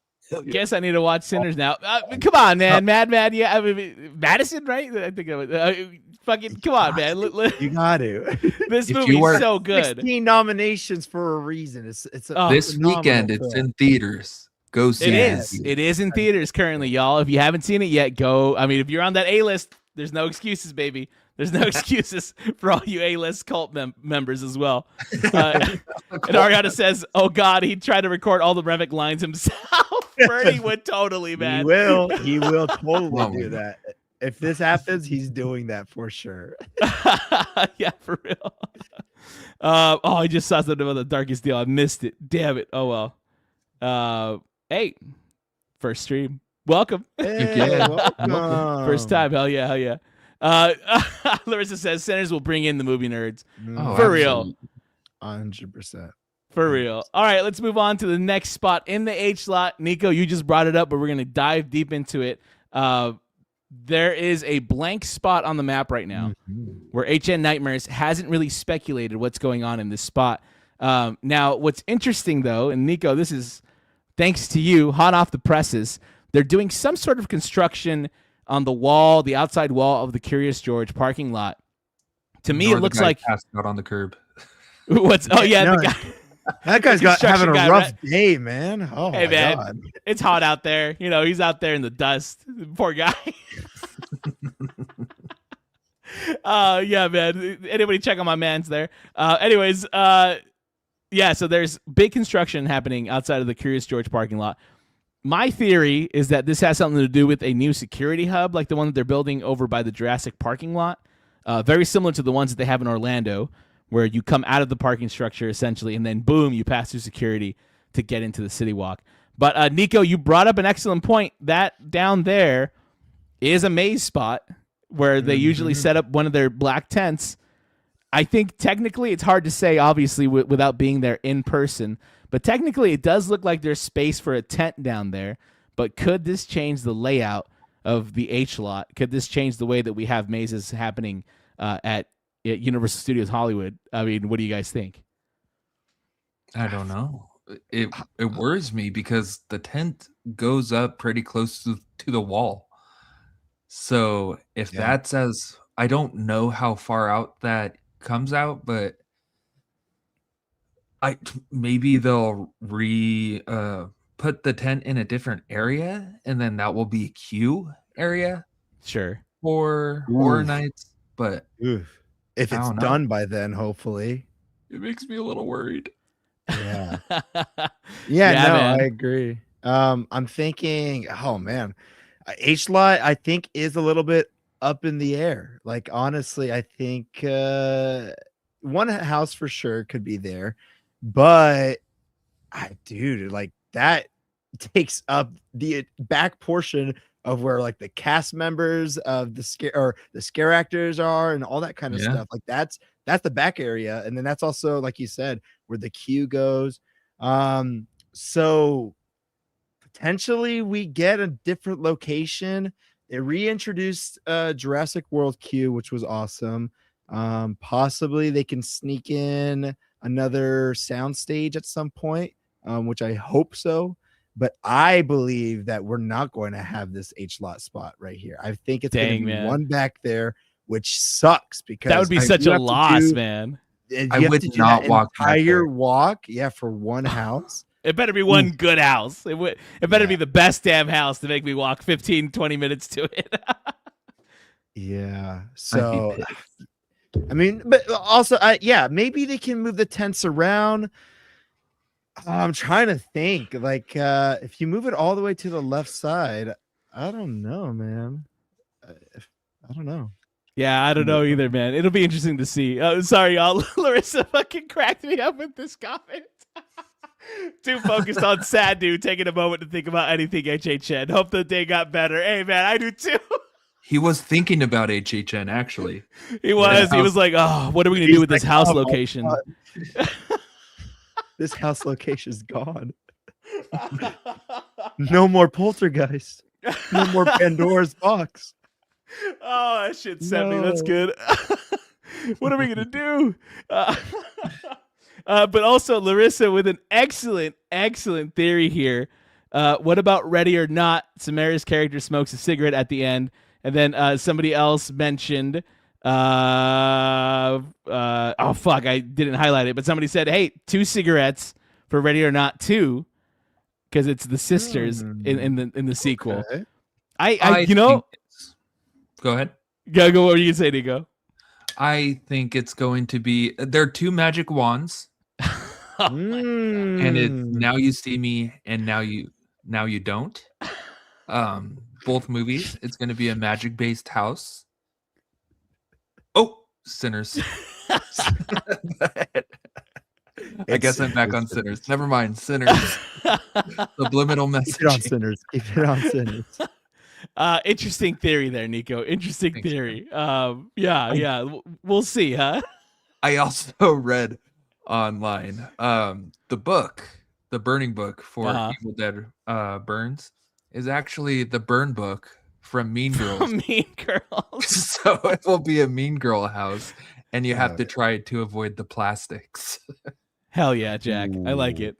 Guess I need to watch Sinners now. Come on, man. Mad. Yeah, I mean, Madison, right? I think I would. Fucking come on, man. You got to. This movie's so good. 16 nominations for a reason. It's this weekend. Film. It's in theaters. Go see it. It is in theaters currently, y'all. If you haven't seen it yet, go. I mean, if you're on that A-list, there's no excuses, baby. There's no excuses for all you A-list cult members as well. And Ariana says, oh, God, he tried to record all the Revit lines himself. Bernie would totally, man. He will totally do that. If this happens, he's doing that for sure. Yeah, for real. I just saw something about the Darkest Deal. I missed it. Damn it. Oh well. Hey, first stream. Welcome. Hey, welcome. First time. Hell yeah. Larissa says Centers will bring in the movie nerds. Oh, For real. 100%. For real. All right, let's move on to the next spot in the H slot. Nico, you just brought it up, but we're going to dive deep into it. There is a blank spot on the map right now where HNNightmares hasn't really speculated what's going on in this spot. Now, what's interesting, though, and Nico, this is thanks to you, hot off the presses, they're doing some sort of construction on the wall, the outside wall of the Curious George parking lot. To me, it looks like passed out on the curb. What's? Oh yeah, No, the guy. That guy's having a guy, rough right? day, man. Oh Hey my man, God. it's hot out there. You know, he's out there in the dust. Poor guy. Yeah, man. Anybody check on my man's there? Anyways, yeah. So there's big construction happening outside of the Curious George parking lot. My theory is that this has something to do with a new security hub, like the one that they're building over by the Jurassic parking lot. Very similar to the ones that they have in Orlando, where you come out of the parking structure essentially, and then boom, you pass through security to get into the city walk. But Nico, you brought up an excellent point. That down there is a maze spot where they usually set up one of their black tents. I think technically it's hard to say, obviously, without being there in person. But technically it does look like there's space for a tent down there. But could this change the layout of the H lot? Could this change the way that we have mazes happening at Universal Studios Hollywood? I mean, what do you guys think? I don't know. It worries me because the tent goes up pretty close to the wall. So if that's I don't know how far out that comes out, but maybe they'll put the tent in a different area, and then that will be a queue area. Sure. For Horror Nights, but if it's done by then, hopefully. It makes me a little worried. Yeah. Man. I agree. I'm thinking, oh man, H lot I think is a little bit up in the air. Like honestly, I think one house for sure could be there, but dude, like that takes up the back portion of where like the cast members of the scare actors are and all that kind of stuff. Like that's the back area, and then that's also, like you said, where the queue goes. So potentially we get a different location. They reintroduced Jurassic World queue, which was awesome. Possibly they can sneak in another soundstage at some point, which I hope so. But I believe that we're not going to have this H lot spot right here. I think it's going to be one back there, which sucks because that would be such a loss, man. I would not walk entire walk, for one house. It better be one good house. It better be the best damn house to make me walk 15, 20 minutes to it. Yeah. So, I mean, but also, maybe they can move the tents around. I'm trying to think, like, if you move it all the way to the left side, I don't know, man. I don't know. Yeah, I don't know either, man. It'll be interesting to see. Sorry, y'all. Larissa fucking cracked me up with this comment. Too focused on sad dude taking a moment to think about anything HHN. Hope the day got better. Hey, man, I do too. He was thinking about HHN, actually. He was. He was like, oh, what are we going to do with this house location? This house location's gone. No more Poltergeist. No more Pandora's box. Oh, that shit sent me. That's good. What are we going to do? But also, Larissa with an excellent theory here. What about Ready or Not? Samara's character smokes a cigarette at the end. And then somebody else mentioned... oh fuck, I didn't highlight it, but somebody said, hey, 2 cigarettes for Ready or Not 2, because it's the sisters in the sequel. Okay. I you know, go ahead. Go. What were you gonna say, Nico? I think it's going to be they're 2 magic wands. And it's now you see me and now you don't. both movies. It's going to be a magic-based house. Oh, Sinners. I guess I'm back on Sinners. Never mind, Sinners. Subliminal message. Keep it on Sinners. Keep it on Sinners. Interesting theory there, Nico. Interesting theory. Yeah. We'll see, huh? I also read online the book, the Burning Book for Evil Dead Burns, is actually the burn book from Mean Girls. Mean Girls. So it will be a Mean Girl house, and you have to try to avoid the plastics. Hell yeah, Jack. Ooh. I like it.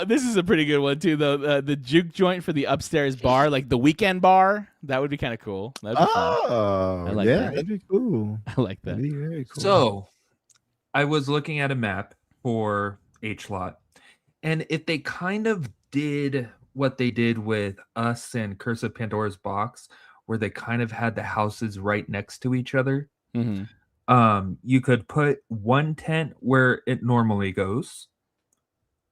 This is a pretty good one too, though. The juke joint for the upstairs bar, like the weekend bar, that would be kind of cool. That'd be fun. I like that. That'd be cool. I like that. That'd be very cool. So, I was looking at a map for H-Lot, and if they kind of did what they did with Us and Curse of Pandora's Box, where they kind of had the houses right next to each other, you could put one tent where it normally goes.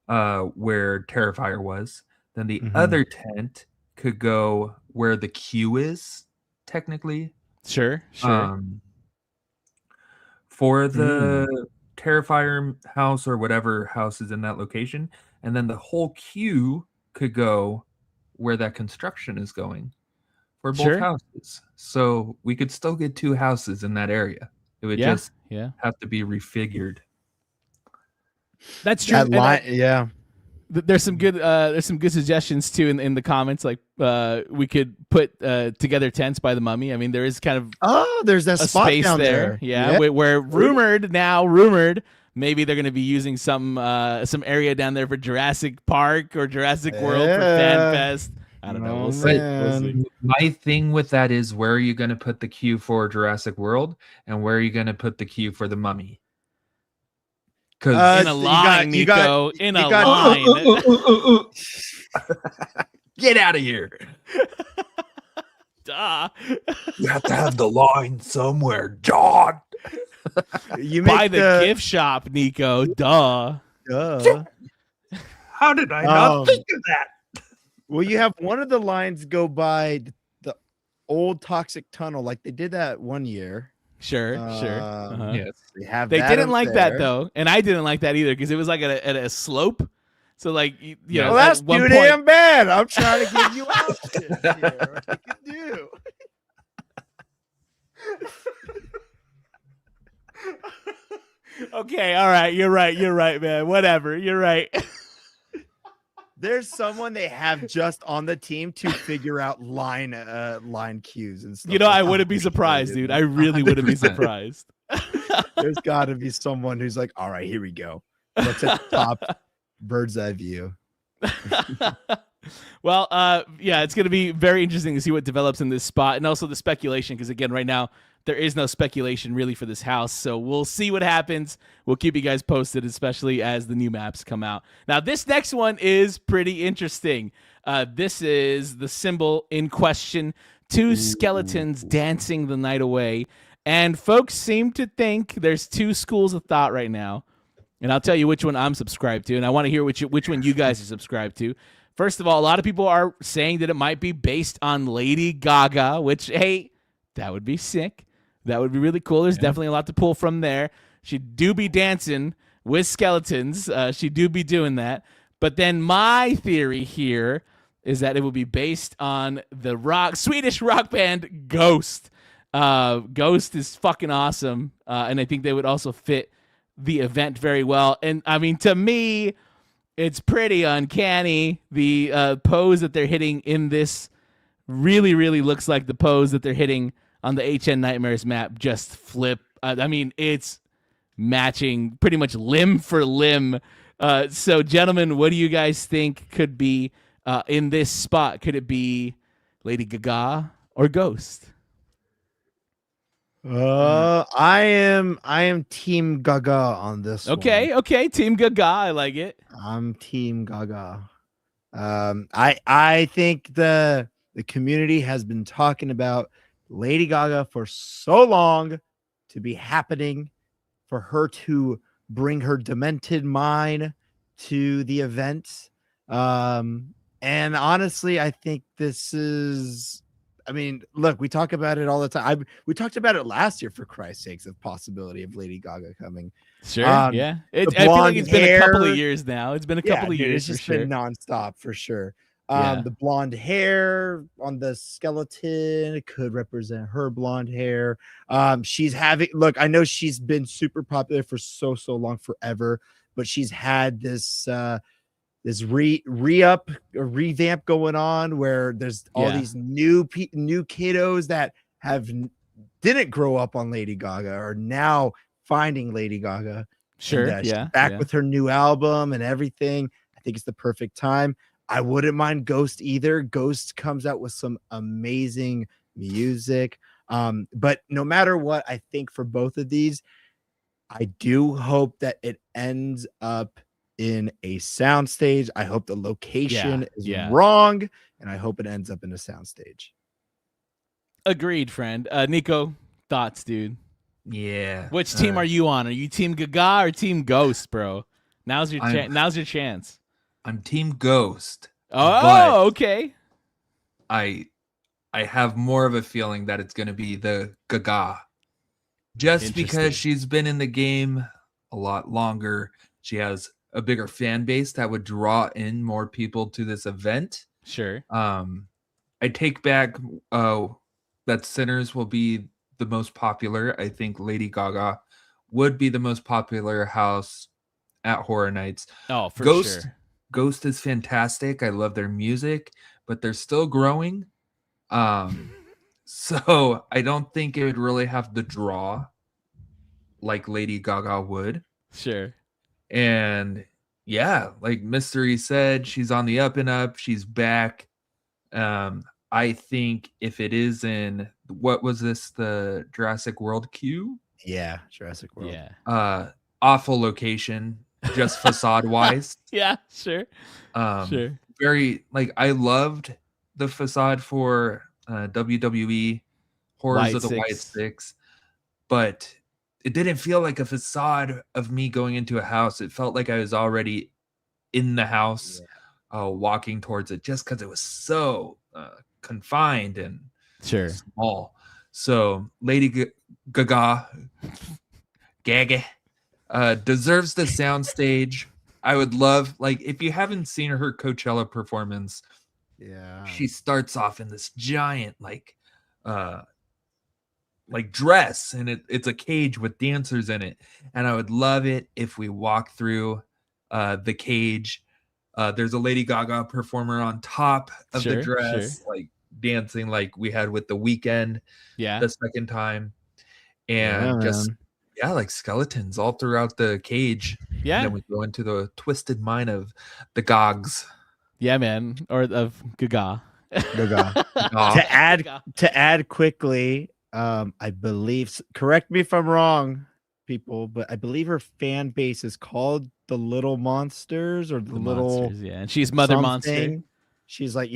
Where Terrifier was, then the other tent could go where the queue is, technically. Sure. For the Terrifier house or whatever house is in that location, and then the whole queue could go where that construction is going for both houses. So we could still get two houses in that area. It would just have to be refigured. That's true. Yeah. There's some good suggestions too in the comments. Like we could put together tents by the Mummy. I mean, there is kind of there's that spot space down there. Yeah. Where rumored maybe they're going to be using some area down there for Jurassic Park or Jurassic World for Fan Fest. I don't know. We'll see. My thing with that is, where are you going to put the queue for Jurassic World, and where are you going to put the queue for the Mummy? In a line, Nico. In a line. Get out of here. Duh. You have to have the line somewhere, John. You buy the gift shop, Nico. Duh. How did I not think of that? Well, you have one of the lines go by the old toxic tunnel, like they did that one year. Sure. Yes, they didn't like that though, and I didn't like that either because it was like at a slope. So like you know, well, that's too damn bad. I'm trying to give you options here. What you can do. Okay, all right, you're right, man. Whatever, you're right. There's someone they have just on the team to figure out line cues and stuff. You know, I wouldn't be surprised, dude. I really wouldn't be surprised. There's got to be someone who's like, all right, here we go. What's at the top? Bird's eye view. Well, it's going to be very interesting to see what develops in this spot, and also the speculation, because again, right now there is no speculation really for this house, so we'll see what happens. We'll keep you guys posted, especially as the new maps come out. Now, this next one is pretty interesting. This is the symbol in question: two skeletons dancing the night away, and folks seem to think there's two schools of thought right now. And I'll tell you which one I'm subscribed to, and I want to hear which one you guys are subscribed to. First of all, a lot of people are saying that it might be based on Lady Gaga, which, hey, that would be sick. That would be really cool. There's definitely a lot to pull from there. She do be dancing with skeletons. She do be doing that. But then my theory here is that it will be based on the Swedish rock band Ghost. Ghost is fucking awesome, and I think they would also fit the event very well. And I mean, to me, it's pretty uncanny. The pose that they're hitting in this really, really looks like the pose that they're hitting on the HNNightmares map. Just flip. I mean, it's matching pretty much limb for limb. So, gentlemen, what do you guys think could be in this spot? Could it be Lady Gaga or Ghost? I am Team Gaga on this one. Okay, Team Gaga. I like it. I'm Team Gaga. I think the community has been talking about Lady Gaga for so long to be happening, for her to bring her demented mind to the event. And honestly, I think this is. I mean, look, we talk about it all the time. We talked about it last year, for Christ's sakes, the possibility of Lady Gaga coming. Sure, yeah. The I feel like blonde it's been a couple of hair- years now. It's been a couple of dude, years it's for just sure. been nonstop for sure. Yeah. The blonde hair on the skeleton, it could represent her blonde hair. She's having, look, I know she's been super popular for so long, forever, but she's had this this revamp going on where there's all these new kiddos that didn't grow up on Lady Gaga are now finding Lady Gaga. Sure, And, she's back with her new album and everything. I think it's the perfect time. I wouldn't mind Ghost either. Ghost comes out with some amazing music. But no matter what, I think for both of these, I do hope that it ends up in a soundstage. I hope the location is wrong, and I hope it ends up in a soundstage. Agreed, friend. Nico, thoughts, dude? Yeah. Which team are you on? Are you Team Gaga or Team Ghost, bro? Now's your chance. I'm Team Ghost. Oh, okay. I have more of a feeling that it's going to be the Gaga. Just because she's been in the game a lot longer. She has a bigger fan base that would draw in more people to this event. Sure. I take back that Sinners will be the most popular. I think Lady Gaga would be the most popular house at Horror Nights. Oh, for Ghost, sure. Ghost is fantastic. I love their music, but they're still growing. So I don't think it would really have the draw like Lady Gaga would. Sure. And yeah, like Mystery said, she's on the up and up. She's back. I think if it is in, what was this, the Jurassic World queue? Yeah, Jurassic World. Yeah. Awful location, just facade wise. Yeah, sure. Sure. Very, like, I loved the facade for WWE Horrors of the White Six, but it didn't feel like a facade of me going into a house. It felt like I was already in the house, walking towards it, just because it was so confined and small. So Lady Gaga deserves the soundstage. I would love, like, if you haven't seen her Coachella performance, she starts off in this giant dress, and it's a cage with dancers in it, and I would love it if we walk through the cage. There's a Lady Gaga performer on top of the dress, like dancing like we had with The Weeknd the second time, and like skeletons all throughout the cage. And then we go into the twisted mind of the Gogs. Yeah, man, or of Gaga. To add quickly, I believe, correct me if I'm wrong, people, but I believe her fan base is called the Little Monsters, or the Little Monsters, and she's Mother Monster. She's like,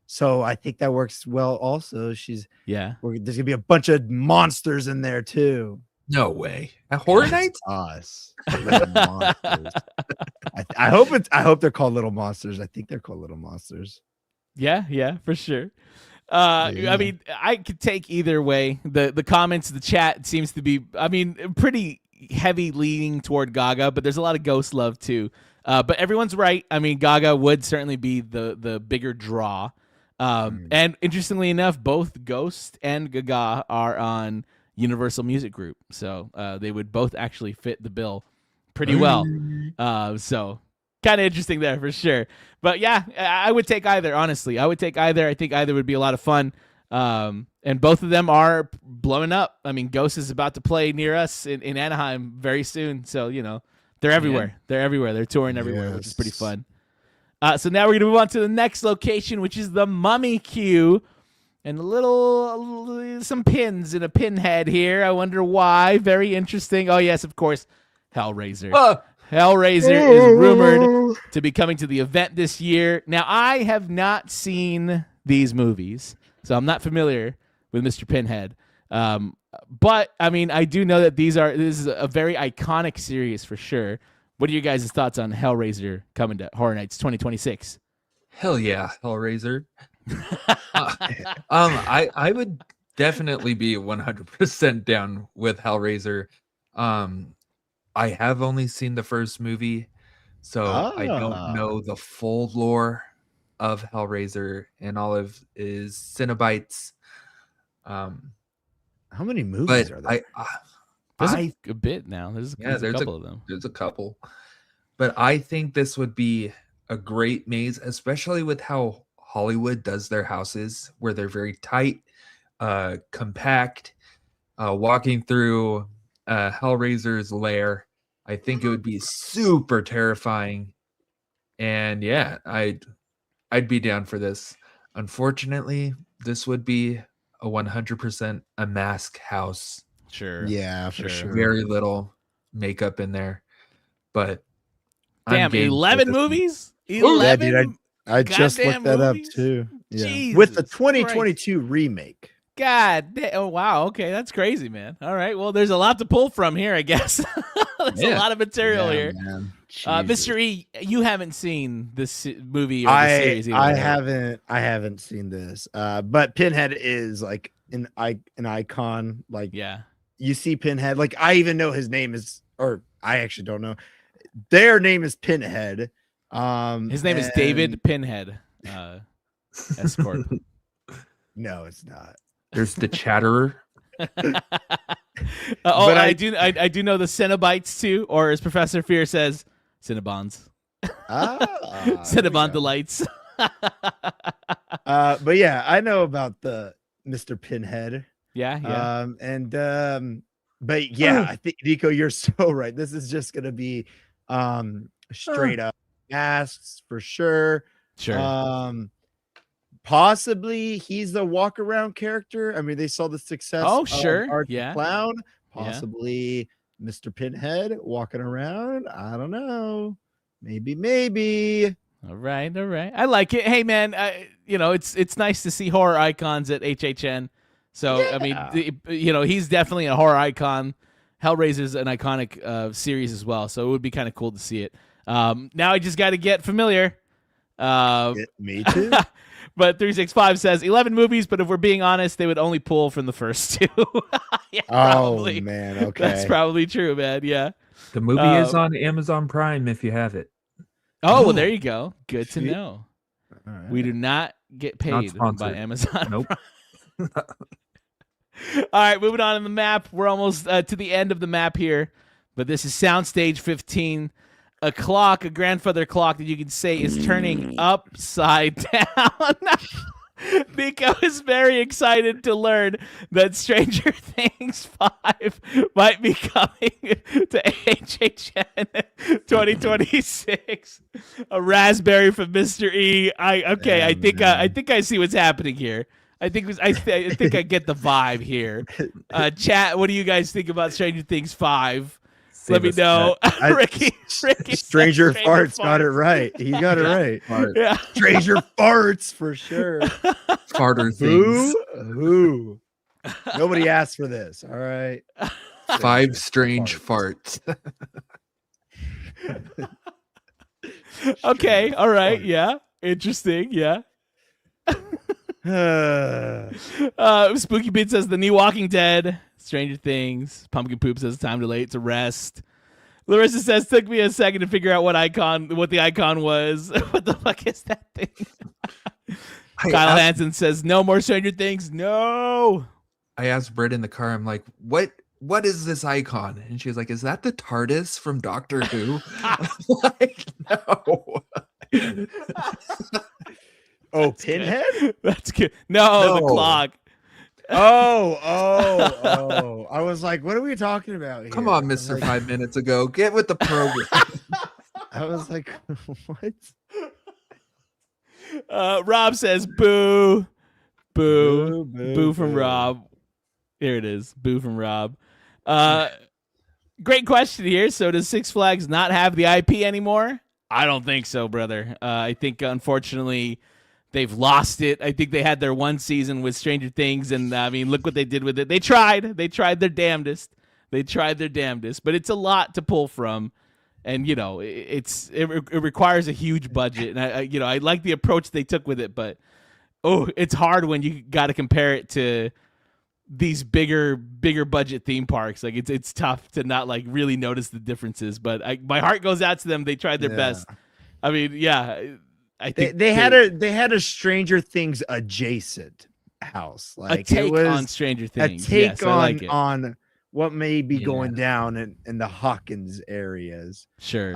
so I think that works well also. There's gonna be a bunch of monsters in there too. No way. At Horror Nights? Us. Little Monsters. I hope they're called Little Monsters. I think they're called Little Monsters. Yeah, for sure. I mean, I could take either way. The comments, the chat seems to be, I mean, pretty heavy leaning toward Gaga, but there's a lot of Ghost love too. But everyone's right. I mean, Gaga would certainly be the bigger draw. And interestingly enough, both Ghost and Gaga are on Universal Music Group, so they would both actually fit the bill pretty well. So kind of interesting there for sure. But yeah, I would take either. Honestly, I would take either. I think either would be a lot of fun. And both of them are blowing up. I mean, Ghost is about to play near us in Anaheim very soon, so they're everywhere. Yeah. They're everywhere. They're touring everywhere, which is pretty fun. So now we're gonna move on to the next location, which is the Mummy Queue. And some pins in a pinhead here. I wonder why. Very interesting. Oh, yes, of course, Hellraiser. Hellraiser is rumored to be coming to the event this year. Now, I have not seen these movies, so I'm not familiar with Mr. Pinhead. But, I mean, I do know that this is a very iconic series for sure. What are your guys' thoughts on Hellraiser coming to Horror Nights 2026? Hell yeah, Hellraiser. I would definitely be 100% down with Hellraiser. I have only seen the first movie, so I don't know the full lore of Hellraiser and all of his Cenobites. How many movies are there? There's a bit now. There's a couple of them. There's a couple. But I think this would be a great maze, especially with how Hollywood does their houses, where they're very tight, compact. Walking through Hellraiser's lair, I think it would be super terrifying. And yeah, I'd be down for this. Unfortunately, this would be a 100% a mask house. Sure. Yeah, for sure. Very little makeup in there. But damn, 11 movies? 11? Yeah, dude, I just looked that movies? up too. Yeah. Jesus with the 2022 remake. God, oh wow, okay, that's crazy, man. All right, well, there's a lot to pull from here, I guess. There's a lot of material here. Mr. E, you haven't seen this movie or the series either. I haven't seen this. But Pinhead is like an icon. Like, yeah, you see Pinhead. Like, I even know his name is, or I actually don't know. Their name is Pinhead. His name is David Pinhead. Escort. No, it's not. There's the Chatterer. But I do know the Cenobites too, or as Professor Fear says, Cinnabons. Cinnabon delights. But yeah, I know about the Mr. Pinhead. Yeah. But yeah, I think Nico, you're so right. This is just gonna be straight up masks for sure. Sure. Possibly he's the walk around character. I mean, they saw the success of Art the Clown. Possibly Mr. Pinhead walking around. I don't know. Maybe. All right. I like it. Hey, man, it's nice to see horror icons at HHN. So, I mean, he's definitely a horror icon. Hellraiser's an iconic series as well. So it would be kind of cool to see it. Now I just got to get familiar. Me too. But 365 says 11 movies, but if we're being honest, they would only pull from the first two. Yeah, probably. Oh, man. Okay. That's probably true, man. Yeah. The movie is on Amazon Prime if you have it. Oh, well, there you go. Good to know. Right. We do not get paid by Amazon. Nope. All right, moving on in the map. We're almost to the end of the map here, but this is Soundstage 15. A clock, a grandfather clock that you can say is turning upside down. Nico is very excited to learn that Stranger Things 5 might be coming to HHN 2026. A raspberry from Mr. E. I think I see what's happening here. I think I get the vibe here. Chat, what do you guys think about Stranger Things 5? Let me know. Ricky Stranger Farts got it right. He got it right. Yeah. Stranger Farts for sure. Farter things. Who? Nobody asked for this. All right. 5 strange farts. Okay. All right. Yeah. Interesting. Yeah. Spooky Beat says the new Walking Dead, Stranger Things. Pumpkin Poop says time too late to rest. Larissa says took me a second to figure out what the icon was. What the fuck is that thing? Kyle Hansen says no more Stranger Things. No. I asked Britt in the car. I'm like, what is this icon? And she was like, is that the TARDIS from Doctor Who? I'm like, no. Oh, Pinhead? That's good. No, the clock. Oh. I was like, what are we talking about here? Come on, Mr. 5 minutes ago. Get with the program. I was like, what? Rob says boo. Boo from Rob. Here it is. Boo from Rob. Great question here. So does Six Flags not have the IP anymore? I don't think so, brother. I think, unfortunately, they've lost it. I think they had their one season with Stranger Things, and I mean, look what they did with it. They tried their damnedest. But it's a lot to pull from. And it requires a huge budget, and I like the approach they took with it, but it's hard when you got to compare it to these bigger budget theme parks. Like it's tough to not like really notice the differences. But my heart goes out to them. They tried their best. I mean, I think they had a Stranger Things adjacent house, like a take it was on Stranger Things. A take yes, I like it. on what may be going down in the Hawkins areas. Sure.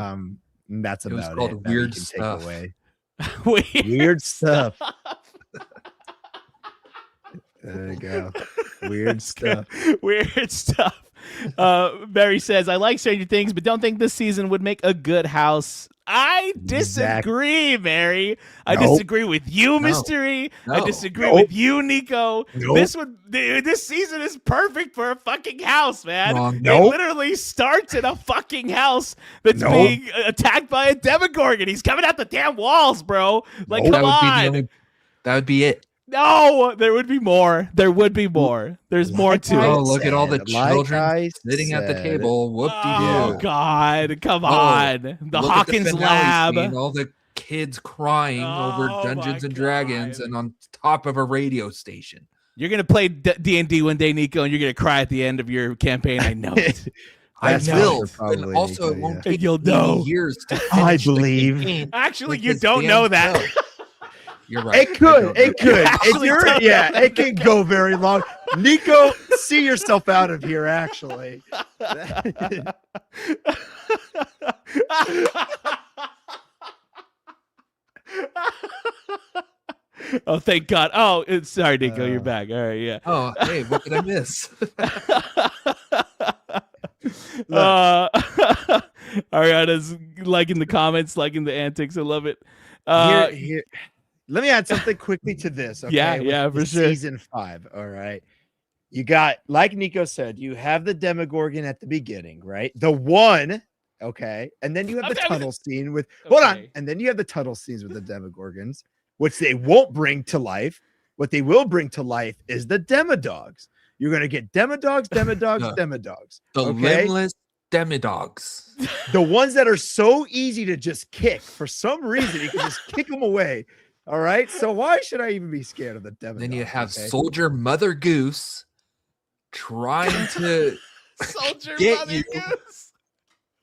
That's It was about called it. Weird That we can Stuff. Take away. Weird stuff. There you go. Weird stuff. Weird stuff. Mary says, I like Stranger Things, but don't think this season would make a good house. I disagree, Mary. I disagree with you, Mystery. I disagree with you, Nico. This season is perfect for a fucking house, man. It literally starts in a fucking house that's being attacked by a Demogorgon. He's coming out the damn walls, bro. Like, come on. That would be it. No, there would be more. There would be more. There's more to it. Oh, look at all the children sitting at the table. Whoop-de-doo. Oh, God. Come on. The Hawkins lab. Scene, all the kids crying over Dungeons and Dragons and on top of a radio station. You're going to play D&D one day, Nico, and you're going to cry at the end of your campaign. I know it. I will. And also, it won't take years to finish. I believe. Actually, you don't know that. You're right. It could. It can go very long. Nico, see yourself out of here, actually. Oh, thank God. Oh, sorry, Nico. You're back. All right, yeah. Oh, hey, what did I miss? Ariana's liking the comments, liking the antics. I love it. Here. Let me add something quickly to this. Okay? Yeah, for sure. Season 5. All right. You got, like Nico said, you have the Demogorgon at the beginning, right? The one, okay. And then you have the tunnel scene with, hold on. And then you have the tunnel scenes with the Demogorgons, which they won't bring to life. What they will bring to life is the Demodogs. You're going to get Demodogs. The limbless Demodogs. The ones that are so easy to just kick. For some reason, you can just kick them away. All right, so why should I even be scared of the Demogorgon? Then you have Soldier Mother Goose trying to get you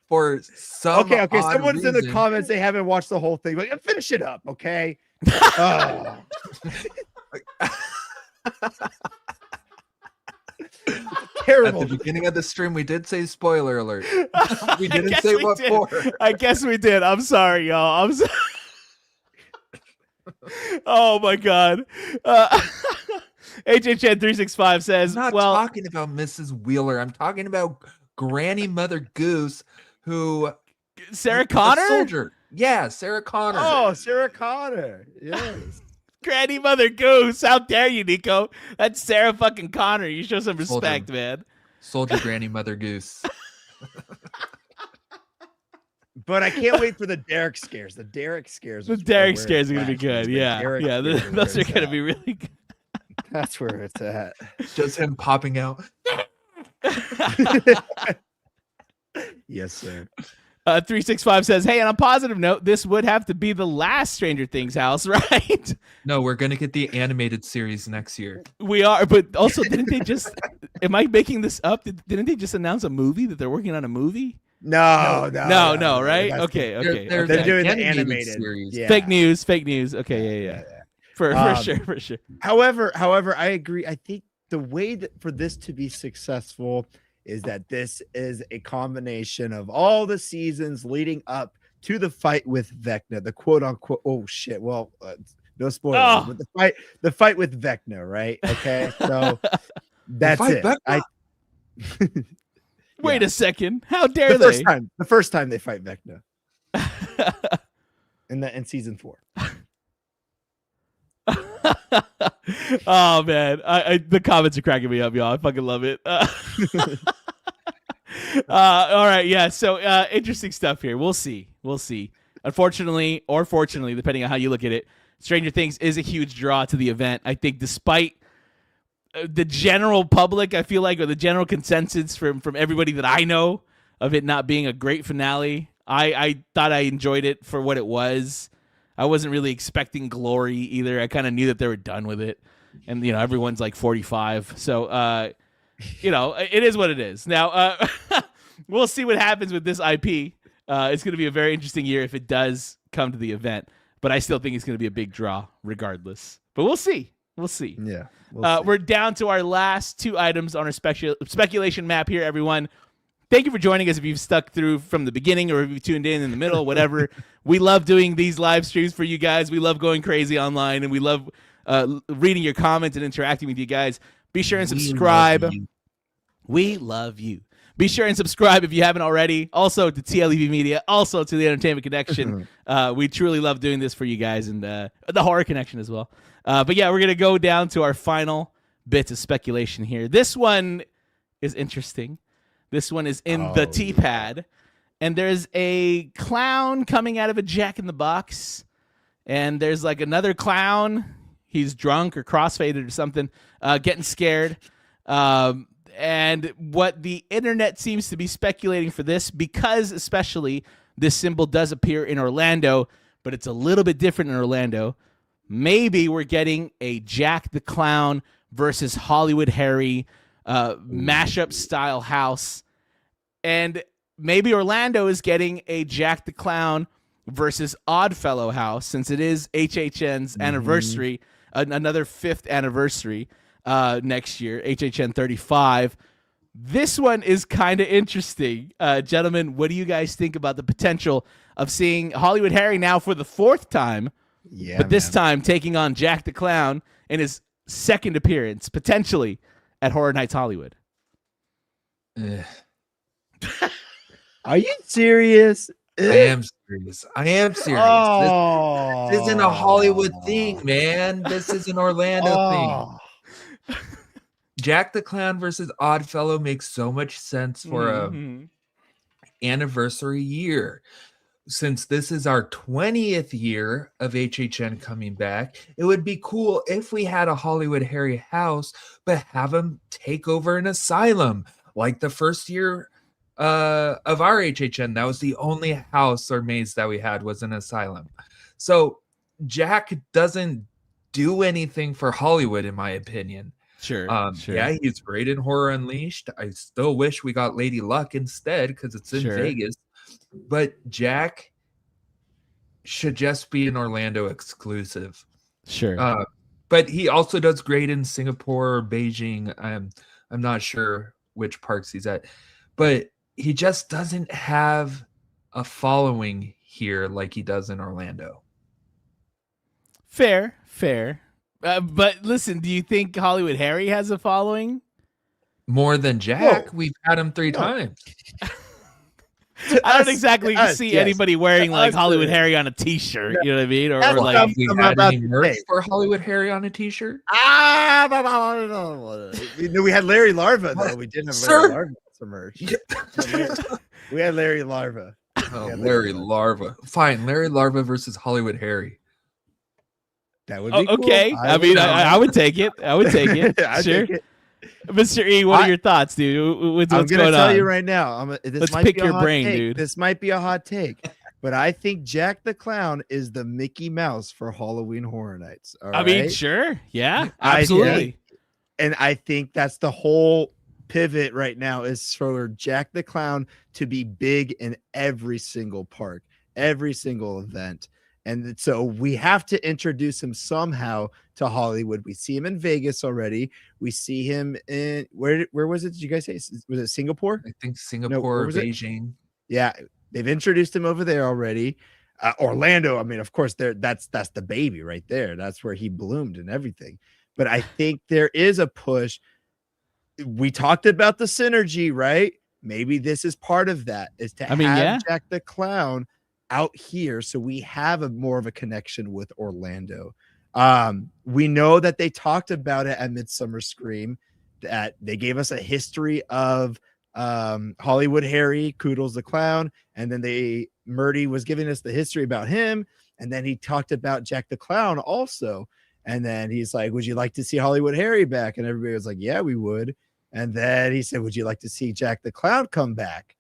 for some Okay. Someone's reason. in the comments, they haven't watched the whole thing. But finish it up, okay? Terrible. At the beginning of the stream, we did say spoiler alert. We didn't say what for. I guess we did. I'm sorry, y'all. I'm sorry. Oh my God. HHN365 says, I'm not talking about Mrs. Wheeler. I'm talking about Granny Mother Goose, who Sarah Connor? Soldier. Yeah, Sarah Connor. Oh, Sarah Connor. Yes. Granny Mother Goose. How dare you, Nico? That's Sarah fucking Connor. You show some respect, man. Soldier Granny Mother Goose. But I can't wait for the Derek scares. The Derek scares. The Derek scares are going to be good. Yeah. Those are going to be really good. That's where it's at. Just him popping out. Yes, sir. 365 says, hey, on a positive note, this would have to be the last Stranger Things house, right? No, we're going to get the animated series next year. We are, but also didn't they just, am I making this up? Didn't they just announce a movie that they're working on a movie? No, right? Okay. They're doing the animated series. Yeah. Fake news. Okay, yeah. For sure. However, I agree. I think the way that for this to be successful is that this is a combination of all the seasons leading up to the fight with Vecna, the quote unquote. Oh shit! Well, no spoilers. But the fight with Vecna, right? Okay, so that's it. Wait a second. How dare they? The first time they fight Vecna. in season 4. Oh man, the comments are cracking me up, y'all. I fucking love it. All right, yeah. So interesting stuff here. We'll see. Unfortunately, or fortunately, depending on how you look at it, Stranger Things is a huge draw to the event. I think, despite the general public, I feel like, or the general consensus from everybody that I know of it not being a great finale, I thought I enjoyed it for what it was. I wasn't really expecting glory either. I kind of knew that they were done with it. And, everyone's like 45. So, it is what it is. Now, we'll see what happens with this IP. It's going to be a very interesting year if it does come to the event. But I still think it's going to be a big draw regardless. But we'll see. We'll see. Yeah. We're down to our last 2 items on our speculation map here, everyone. Thank you for joining us if you've stuck through from the beginning or if you've tuned in the middle, whatever. We love doing these live streams for you guys. We love going crazy online, and we love reading your comments and interacting with you guys. Be sure and subscribe. We love you. Be sure and subscribe if you haven't already. Also to TLEV Media, also to the Entertainment Connection. We truly love doing this for you guys, and the Horror Connection as well. But yeah, we're going to go down to our final bits of speculation here. This one is interesting. This one is in the T-pad, and there's a clown coming out of a Jack in the Box, and there's like another clown. He's drunk or crossfaded or something, getting scared. And what the internet seems to be speculating for this, because especially this symbol does appear in Orlando, but it's a little bit different in Orlando. Maybe we're getting a Jack the Clown versus Hollywood Harry mashup style house. And maybe Orlando is getting a Jack the Clown versus Oddfellow house, since it is HHN's anniversary, another 5th anniversary next year, HHN35. This one is kind of interesting. Gentlemen, what do you guys think about the potential of seeing Hollywood Harry now for the 4th time, but this time taking on Jack the Clown in his 2nd appearance, potentially at Horror Nights Hollywood? Are you serious? I am serious. This isn't a Hollywood thing, man. This is an Orlando thing. Jack the Clown versus Oddfellow makes so much sense for a anniversary year. Since this is our 20th year of HHN coming back, it would be cool if we had a Hollywood Harry house, but have him take over an asylum. Like the first year of our HHN, that was the only house or maze that we had was an asylum. So Jack doesn't do anything for Hollywood, in my opinion. Sure. Yeah, he's great in Horror Unleashed. I still wish we got Lady Luck instead because it's in Vegas. But Jack should just be an Orlando exclusive. Sure. But he also does great in Singapore or Beijing. I'm not sure which parks he's at. But he just doesn't have a following here like he does in Orlando. Fair. But listen, do you think Hollywood Harry has a following? More than Jack. Whoa. We've had him 3 times. I don't exactly see anybody wearing like Hollywood Harry on a T-shirt. You know what I mean? Or like we had any merch for Hollywood Harry on a T-shirt. We had Larry Larva though. We didn't have Larry Larva for merch. We had Larry Larva. Larry Larva. Fine, Larry Larva versus Hollywood Harry. That would be cool. Okay. I would take it. Sure. Mr. E, what are your thoughts, dude? What's I'm going on? Tell you right now. Let's pick your brain, dude. This might be a hot take, but I think Jack the Clown is the Mickey Mouse for Halloween Horror Nights. I mean, sure. Yeah, absolutely. And I think that's the whole pivot right now is for Jack the Clown to be big in every single park, every single event. And so we have to introduce him somehow to Hollywood. We see him in Vegas already. We see him in where was it? Did you guys say was it Singapore? I think Singapore, Beijing. Yeah, they've introduced him over there already. Orlando, I mean, of course, that's the baby right there. That's where he bloomed and everything. But I think there is a push. We talked about the synergy, right? Maybe this is part of that. Is to have Jack the Clown out here, so we have more of a connection with Orlando. We know that they talked about it at Midsummer Scream, that they gave us a history of Hollywood Harry, Koodles the Clown, and then Murdy was giving us the history about him, and then he talked about Jack the Clown also, and then he's like, would you like to see Hollywood Harry back? And everybody was like, yeah, we would. And then he said, would you like to see Jack the Clown come back?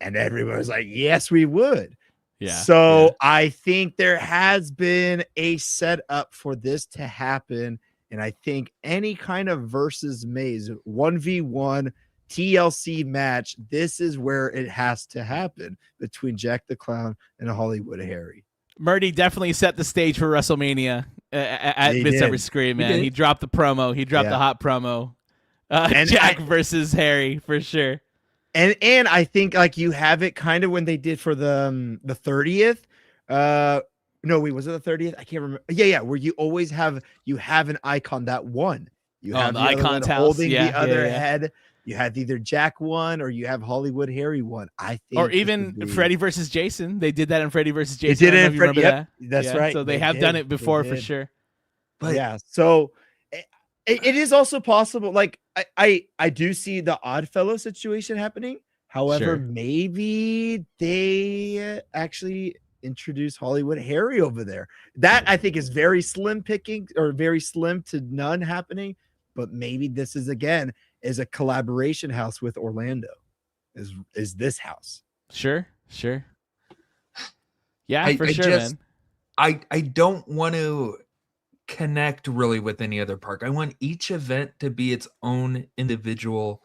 And everyone was like, yes, we would. Yeah. So I think there has been a setup for this to happen. And I think any kind of versus maze 1v1 TLC match, this is where it has to happen between Jack the Clown and Hollywood Harry. Murdy definitely set the stage for WrestleMania at Midsummer Scream, man. He dropped the promo. He dropped the hot promo. Jack versus Harry for sure. And I think like you have it kind of when they did for the 30th. No, wait, was it the 30th? I can't remember. Yeah, where you always have an icon that won. You have the icon holding the other head. You had either Jack won or you have Hollywood Harry won. I think, or even Freddy versus Jason. They did that in Freddy versus Jason. They did it in Freddy. Yep, that's right. So they have done it before for sure. But yeah, so it is also possible. Like I do see the Oddfellow situation happening. However, maybe they actually introduce Hollywood Harry over there. That I think is very slim picking or very slim to none happening. But maybe this is again is a collaboration house with Orlando. Is this house? Sure. Yeah, for sure, man. I don't want to connect really with any other park. I want each event to be its own individual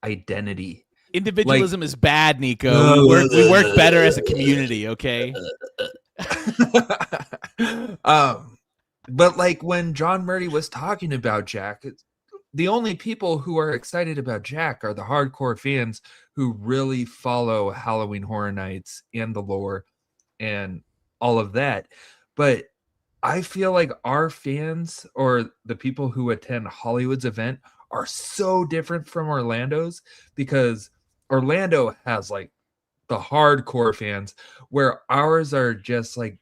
identity. Individualism is bad, Nico. We work better as a community, okay? But like when John Murdy was talking about Jack, the only people who are excited about Jack are the hardcore fans who really follow Halloween Horror Nights and the lore and all of that. But I feel like our fans or the people who attend Hollywood's event are so different from Orlando's, because Orlando has like the hardcore fans, where ours are just like,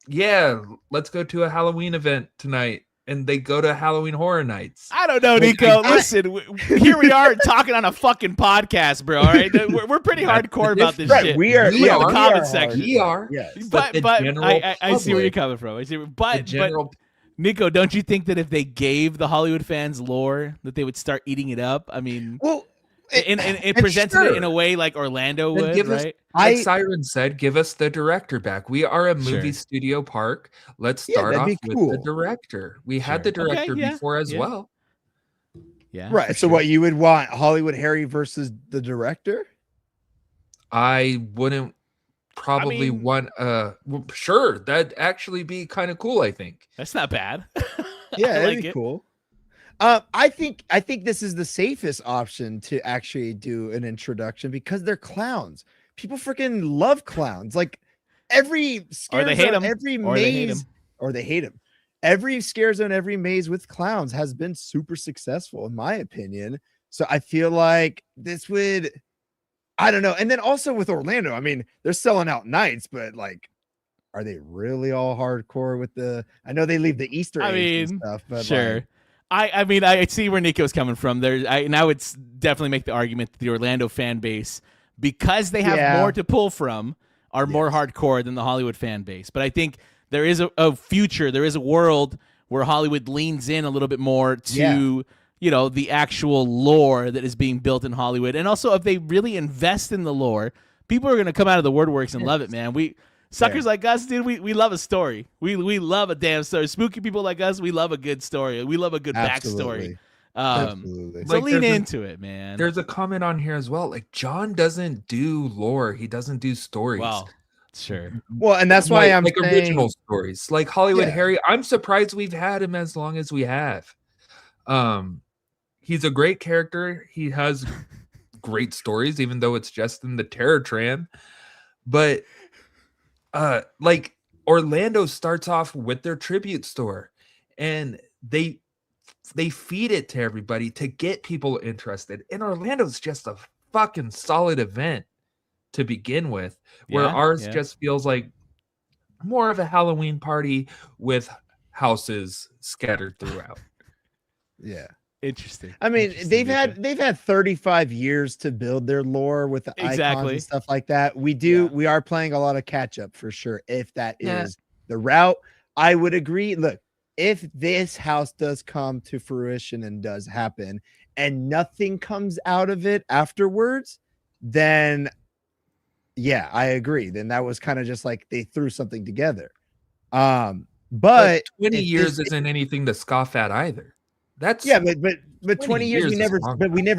yeah, let's go to a Halloween event tonight. And they go to Halloween Horror Nights. I don't know, Nico. Listen, here we are talking on a fucking podcast, bro. All right, we're pretty hardcore about this shit. We are in the comment section. We are. Yes. But I see where you're coming from. But Nico, don't you think that if they gave the Hollywood fans lore, that they would start eating it up? I mean, well, it presented it in a way like Orlando would, right? Like Siren said, give us the director back. We are a movie studio park. Let's start off with the director. We had the director before as well. Yeah. Right. So what you would want, Hollywood Harry versus the director? I wouldn't probably want sure, that'd actually be kind of cool, I think. That's not bad. Yeah, that'd be cool. I think this is the safest option to actually do an introduction because they're clowns. People freaking love clowns. Like every scare zone, every maze, or they hate them. Every scare zone, every maze with clowns has been super successful, in my opinion. So I feel like this would, I don't know. And then also with Orlando, I mean, they're selling out nights, but like, are they really all hardcore with the? I know they leave the Easter eggs and stuff, but sure. Like, I mean, I see where Nico's coming from. Now it's definitely make the argument that the Orlando fan base, because they have more to pull from, are more hardcore than the Hollywood fan base. But I think there is a future, there is a world where Hollywood leans in a little bit more to, the actual lore that is being built in Hollywood. And also, if they really invest in the lore, people are going to come out of the woodworks and love it, man. Suckers like us, dude, we love a story. We love a damn story. Spooky people like us, we love a good story. We love a good backstory. Absolutely. So lean into it, man. There's a comment on here as well. Like, John doesn't do lore. He doesn't do stories. Well, sure. Well, and that's why I'm saying, original stories. Like Hollywood Harry, I'm surprised we've had him as long as we have. He's a great character. He has great stories, even though it's just in the Terror Tram. But like Orlando starts off with their tribute store, and they feed it to everybody to get people interested. And Orlando's just a fucking solid event to begin with, where ours just feels like more of a Halloween party with houses scattered throughout. Yeah. Interesting. I mean, they've had 35 years to build their lore with the icons and stuff like that. We are playing a lot of catch up for sure. If that is the route, I would agree. Look, if this house does come to fruition and does happen and nothing comes out of it afterwards, then yeah, I agree. Then that was kind of just like they threw something together. But 20 years isn't anything to scoff at either. That's but 20 years we never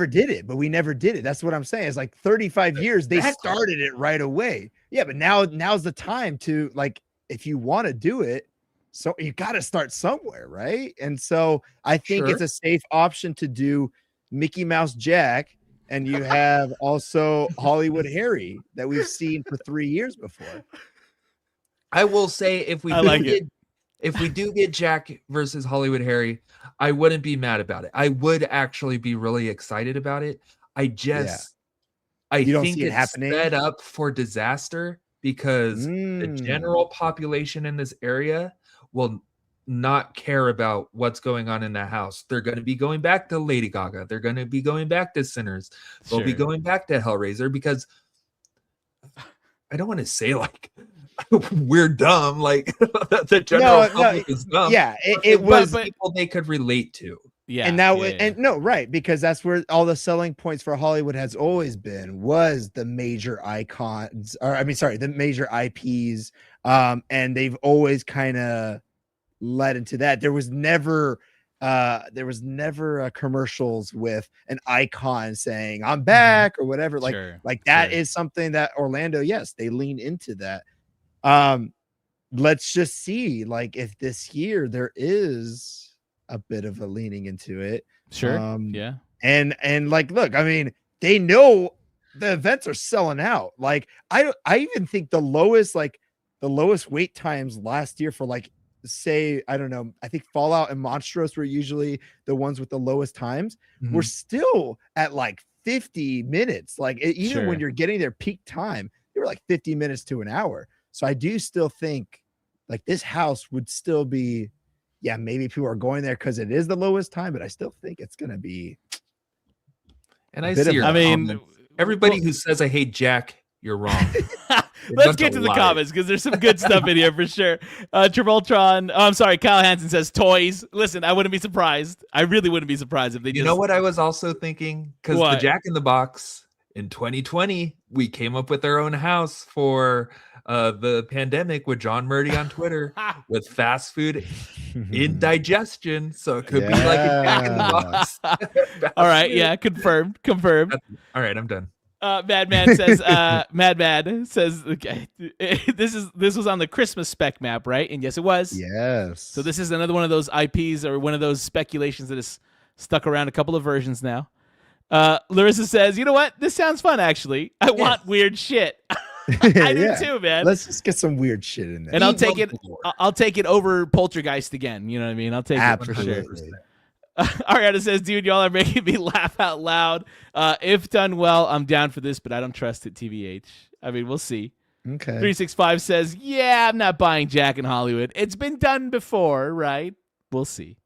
did it. But we never did it. That's what I'm saying. It's like 35 years they started it right away. Yeah, but now's the time to, like, if you want to do it, so you got to start somewhere, right? And so I think it's a safe option to do Mickey Mouse Jack, and you have also Hollywood Harry that we've seen for 3 years before. I will say if we do get Jack versus Hollywood Harry, I wouldn't be mad about it. I would actually be really excited about it. I think it's happening? Set up for disaster because the general population in this area will not care about what's going on in that house. They're going to be going back to Lady Gaga. They're going to be going back to Sinners. They'll be going back to Hellraiser because I don't want to say like we're dumb, like the general public is dumb. Yeah, it was people they could relate to. Yeah, and right, because that's where all the selling points for Hollywood has always been, was the major icons, or the major IPs, and they've always kind of led into that. There was never commercials with an icon saying "I'm back" or whatever. Like that is something that Orlando, yes, they lean into that. Let's just see, like, if this year there is a bit of a leaning into it. And like, look, I mean, they know the events are selling out. Like, I even think the lowest wait times last year for, like, say, I don't know, I think Fallout and Monstros were usually the ones with the lowest times. We're still at like 50 minutes. Like, even when you're getting their peak time, they were like 50 minutes to an hour. So I do still think, like, this house would still be, yeah, maybe people are going there because it is the lowest time, but I still think it's going to be. And I see everybody who says I hate Jack, you're wrong. Let's get to the comments because there's some good stuff in here for sure. Travoltron, I'm sorry, Kyle Hansen says toys. Listen, I wouldn't be surprised. I really wouldn't be surprised if they You know what I was also thinking? Because the Jack in the Box in 2020, we came up with our own house for the pandemic with John Murdy on Twitter with fast food indigestion. So it could be like a Jack in the Box. All right. Yeah. Confirmed. All right. I'm done. Madman says, Mad says, okay, this was on the Christmas spec map, right? And yes, it was. Yes. So this is another one of those IPs or one of those speculations that is stuck around a couple of versions now. Larissa says, you know what? This sounds fun, actually. I want weird shit. I do too, man. Let's just get some weird shit in there. And I'll take it over Poltergeist again. You know what I mean? I'll take it for sure. Ariana says, dude, y'all are making me laugh out loud. If done well, I'm down for this, but I don't trust it, TBH. I mean, we'll see. Okay. 365 says, yeah, I'm not buying Jack in Hollywood. It's been done before, right? We'll see.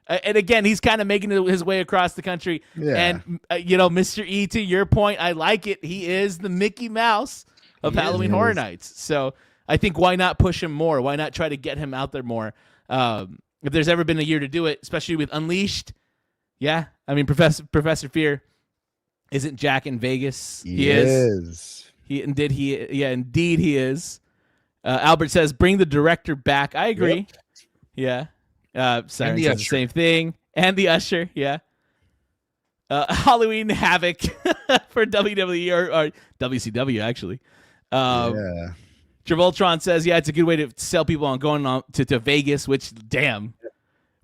And again, he's kind of making his way across the country. Yeah. And, Mr. E, to your point, I like it. He is the Mickey Mouse of Halloween Horror Nights. So I think why not push him more? Why not try to get him out there more? If there's ever been a year to do it, especially with Unleashed, yeah. I mean, Professor Fear isn't Jack in Vegas. He is. Indeed he is. Albert says, bring the director back. I agree. Yep. Yeah. Siren says the same thing. And the Usher, yeah. Halloween Havoc for WWE or WCW, actually. Travoltron says, yeah, it's a good way to sell people on going on to Vegas, which, damn.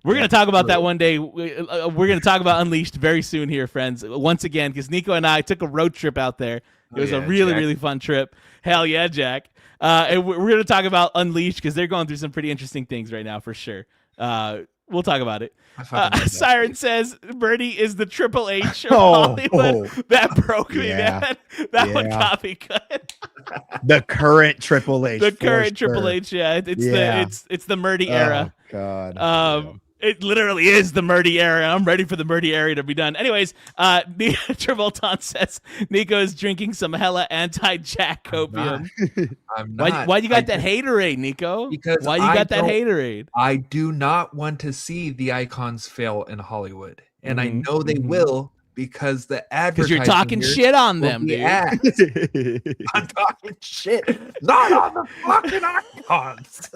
We're going to talk about that one day. We're going to talk about Unleashed very soon here, friends. Once again, because Nico and I took a road trip out there. It was a really, really fun trip. Hell yeah, Jack. And we're going to talk about Unleashed because they're going through some pretty interesting things right now for sure. We'll talk about it. Siren says Birdie is the Triple H of Hollywood. That broke me, man. That one got me good. The current Triple H. The current Triple H, yeah. It's the Murdy era. God. It literally is the Murdy era. I'm ready for the Murdy era to be done. Anyways, Travolton says Nico is drinking some hella anti-Jack copium. I'm not. Why you got that haterade, Nico? Because why you got that haterade? I do not want to see the icons fail in Hollywood. And I know they will because the Because advertising you're talking here shit on will them, be dude. ads. I'm talking shit, not on the fucking icons.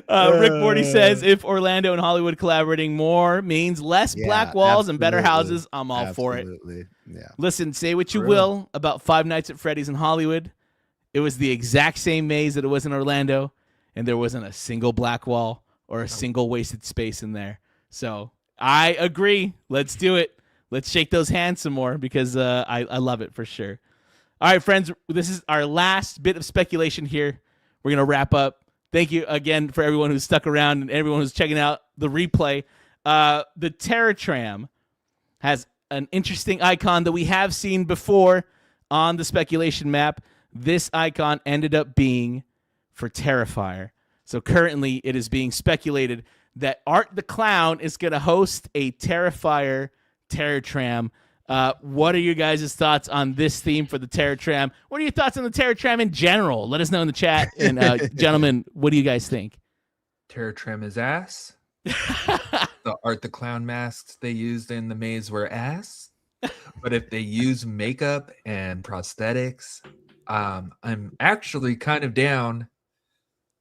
Rick Morty says, if Orlando and Hollywood collaborating more means less black walls and better houses, I'm all for it. Yeah. Listen, say what you For real. will about Five Nights at Freddy's in Hollywood. It was the exact same maze that it was in Orlando, and there wasn't a single black wall or a single wasted space in there. So I agree. Let's do it. Let's shake those hands some more because I love it for sure. All right, friends, this is our last bit of speculation here. We're going to wrap up. Thank you again for everyone who's stuck around and everyone who's checking out the replay. The Terror Tram has an interesting icon that we have seen before on the speculation map. This icon ended up being for Terrifier. So currently it is being speculated that Art the Clown is going to host a Terrifier Terror Tram. What are you guys' thoughts on this theme for the Terror Tram? What are your thoughts on the Terror Tram in general? Let us know in the chat. And gentlemen, what do you guys think? Terror Tram is ass. The Art the Clown masks they used in the maze were ass. But if they use makeup and prosthetics, I'm actually kind of down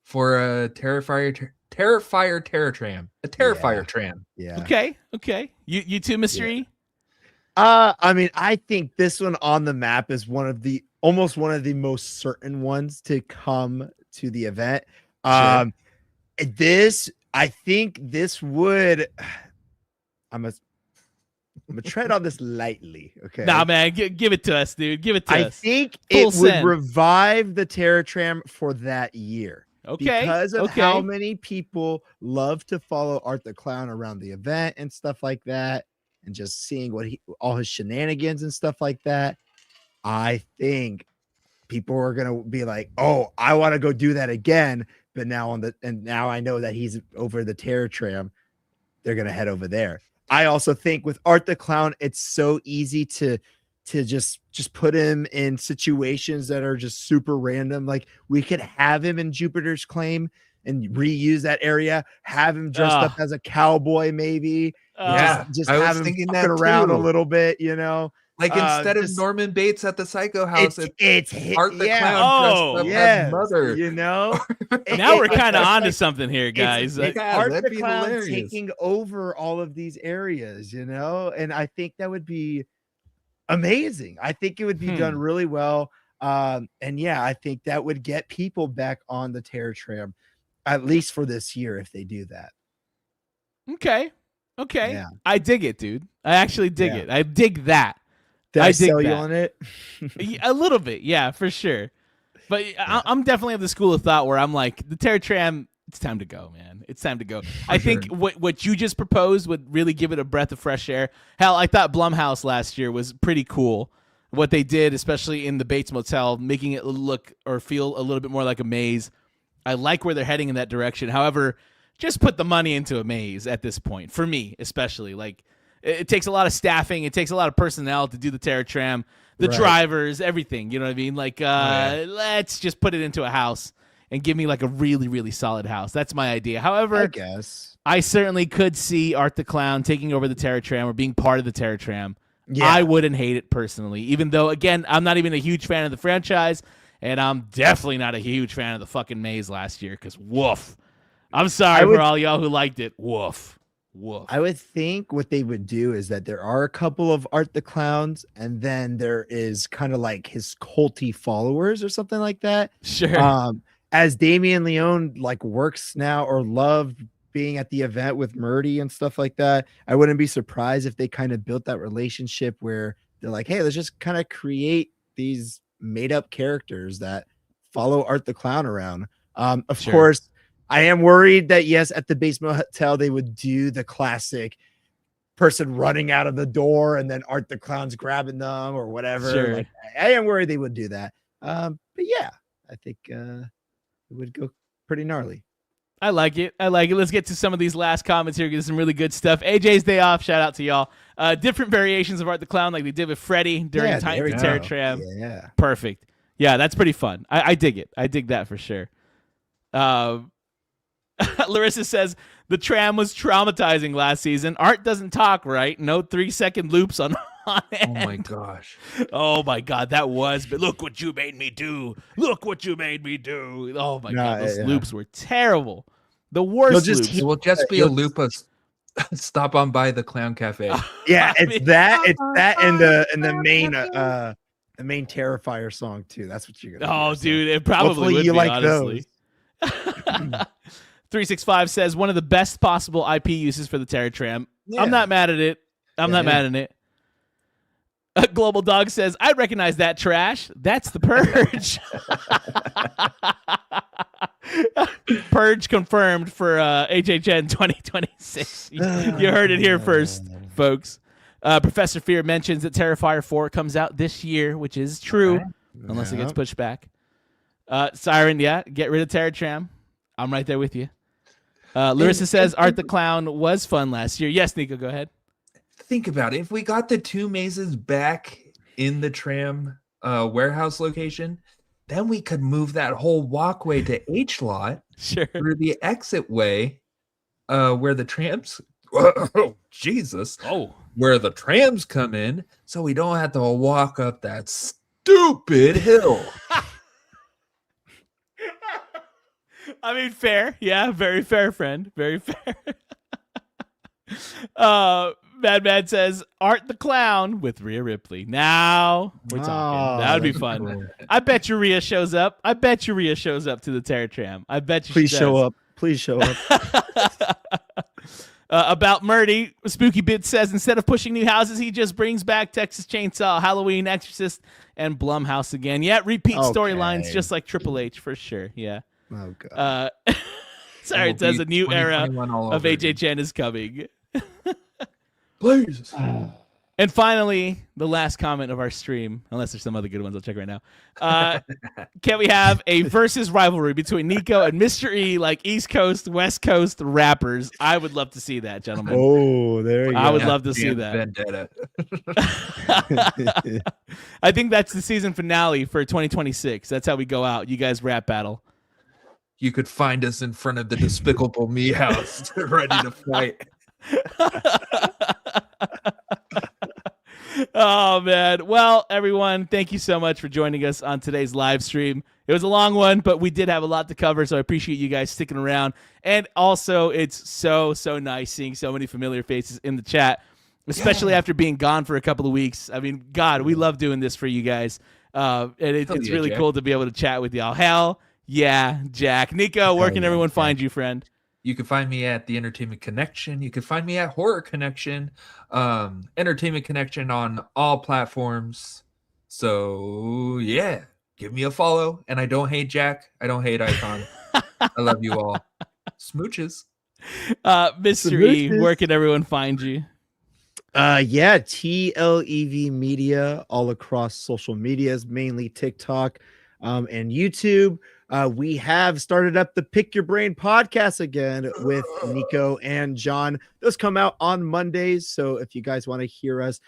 for a Terrifier Terror Tram. A Terrifier Tram. Yeah. Okay. You too, Mystery? Yeah. I mean, I think this one on the map is almost one of the most certain ones to come to the event. Sure. I think this would. I'm gonna tread on this lightly. Okay. Nah, man, give it to us, dude. Give it to us. I think Full it would send. revive the Terror Tram for that year. Okay. Because of how many people love to follow Art the Clown around the event and stuff like that, and just seeing all his shenanigans and stuff like that. I think people are gonna be like, "Oh, I want to go do that again." But now now I know that he's over the Terror Tram. They're gonna head over there. I also think with Art the Clown, it's so easy to just put him in situations that are just super random. Like we could have him in Jupiter's Claim and reuse that area, have him dressed up as a cowboy, maybe. Just have him fucking around a little bit, you know. Like instead of Norman Bates at the Psycho House, it's Art the Clown dressed up as Mother. You know. Now we're kind of onto something here, guys. It's Art the Clown taking over all of these areas, you know, and I think that would be amazing. I think it would be done really well. And yeah, I think that would get people back on the Terror Tram, at least for this year, if they do that. Okay. Yeah. I dig it, dude. I actually dig it. I dig that. Did I dig sell you that. on it? A little bit, yeah, for sure. But I'm definitely of the school of thought where I'm like, the Terror Tram, it's time to go, man. It's time to go. I think what you just proposed would really give it a breath of fresh air. Hell, I thought Blumhouse last year was pretty cool. What they did, especially in the Bates Motel, making it look or feel a little bit more like a maze. I like where they're heading in that direction. However, just put the money into a maze at this point, for me especially. Like, it takes a lot of staffing. It takes a lot of personnel to do the Terror Tram, the drivers, everything. You know what I mean? Like, let's just put it into a house and give me like a really, really solid house. That's my idea. However, I guess I certainly could see Art the Clown taking over the Terror Tram or being part of the Terror Tram. Yeah. I wouldn't hate it personally, even though, again, I'm not even a huge fan of the franchise, and I'm definitely not a huge fan of the fucking maze last year because woof. I'm sorry for all y'all who liked it. Woof. Woof. I would think what they would do is that there are a couple of Art the Clowns, and then there is kind of like his culty followers or something like that. Sure. As Damien Leone like works now or loved being at the event with Murdy and stuff like that, I wouldn't be surprised if they kind of built that relationship where they're like, hey, let's just kind of create these made up characters that follow Art the Clown around. Of course, I am worried that yes, at the Basement Hotel, they would do the classic person running out of the door and then Art the Clown's grabbing them or whatever. Sure. Like, I am worried they would do that. But yeah, I think it would go pretty gnarly. I like it. Let's get to some of these last comments here. Get some really good stuff. AJ's Day Off. Shout out to y'all. Different variations of Art the Clown, like they did with Freddy during Titan Terror Tram. Yeah, perfect. Yeah, that's pretty fun. I dig it. I dig that for sure. Larissa says The tram was traumatizing last season. Art doesn't talk right. No 3-second loops on end. Oh my gosh. Oh my God, that was. But look what you made me do. Look what you made me do. Oh my God, those loops were terrible. The worst loops. It will just be a loop of stop on by the Clown Cafe. Yeah, it's that and the main Terrifier song too. That's what you're gonna. Oh, dude, it probably hopefully would you be, like honestly. those. 365 says one of the best possible IP uses for the Terror Tram. Yeah. I'm not mad at it. I'm not mad at it. Global Dog says, I recognize that trash. That's the Purge. Purge confirmed for HHN 2026. You heard it here first, folks. Professor Fear mentions that Terrifier 4 comes out this year, which is true, unless it gets pushed back. Siren, get rid of Terror Tram. I'm right there with you. Larissa says Art the Clown was fun last year. Yes, Nico, go ahead. Think about it. If we got the 2 mazes back in the tram warehouse location, then we could move that whole walkway to H lot through the exit way where the trams where the trams come in, so we don't have to walk up that stupid hill. I mean, fair. Yeah, very fair, friend. Very fair. Mad says, Art the Clown with Rhea Ripley. Now we're talking. That would be fun. Cool. I bet you Rhea shows up. I bet you Rhea shows up to the Terror Tram. I bet you Please she show does. up. Please show up. About Murdy, Spooky Bit says, instead of pushing new houses, he just brings back Texas Chainsaw, Halloween, Exorcist, and Blumhouse again. Yeah, repeat storylines just like Triple H for sure. Yeah. Oh, God. Sorry, it says a new era of HHN is coming. Please. And finally, the last comment of our stream, unless there's some other good ones, I'll check right now. Can we have a versus rivalry between Nico and Mr. E, like East Coast, West Coast rappers? I would love to see that, gentlemen. Oh, there you go. I would love to see that. Vendetta. I think that's the season finale for 2026. That's how we go out. You guys rap battle. You could find us in front of the Despicable Me house ready to fight. Oh, man. Well, everyone, thank you so much for joining us on today's live stream. It was a long one, but we did have a lot to cover, so I appreciate you guys sticking around. And also, it's so nice seeing so many familiar faces in the chat, especially after being gone for a couple of weeks. I mean, God, we love doing this for you guys. And it's really cool to be able to chat with y'all. Hell yeah, Jack. Nico, where can everyone find you, friend? You can find me at the Entertainment Connection. You can find me at Horror Connection, Entertainment Connection on all platforms. So yeah, give me a follow. And I don't hate Jack. I don't hate Icon. I love you all. Smooches. Mr. E, where can everyone find you? TLEV Media all across social medias, mainly TikTok and YouTube. We have started up the Pick Your Brain podcast again with Nico and John. Those come out on Mondays. So if you guys want to hear us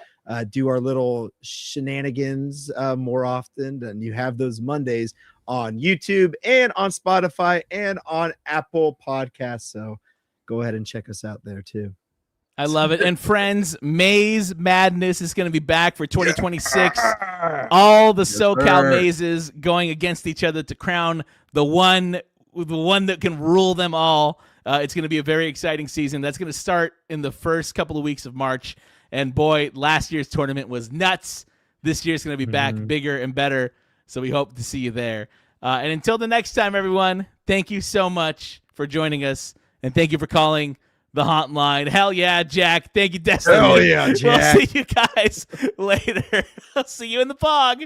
do our little shenanigans more often, then you have those Mondays on YouTube and on Spotify and on Apple Podcasts. So go ahead and check us out there too. I love it. And friends, Maze Madness is going to be back for 2026. All the SoCal mazes going against each other to crown the one that can rule them all. It's going to be a very exciting season. That's going to start in the first couple of weeks of March. And boy, last year's tournament was nuts. This year's going to be back bigger and better. So we hope to see you there. And until the next time, everyone, thank you so much for joining us. And thank you for calling the hotline. Hell yeah, Jack. Thank you, Destiny. Hell yeah, Jack. We'll see you guys later. I'll see you in the fog.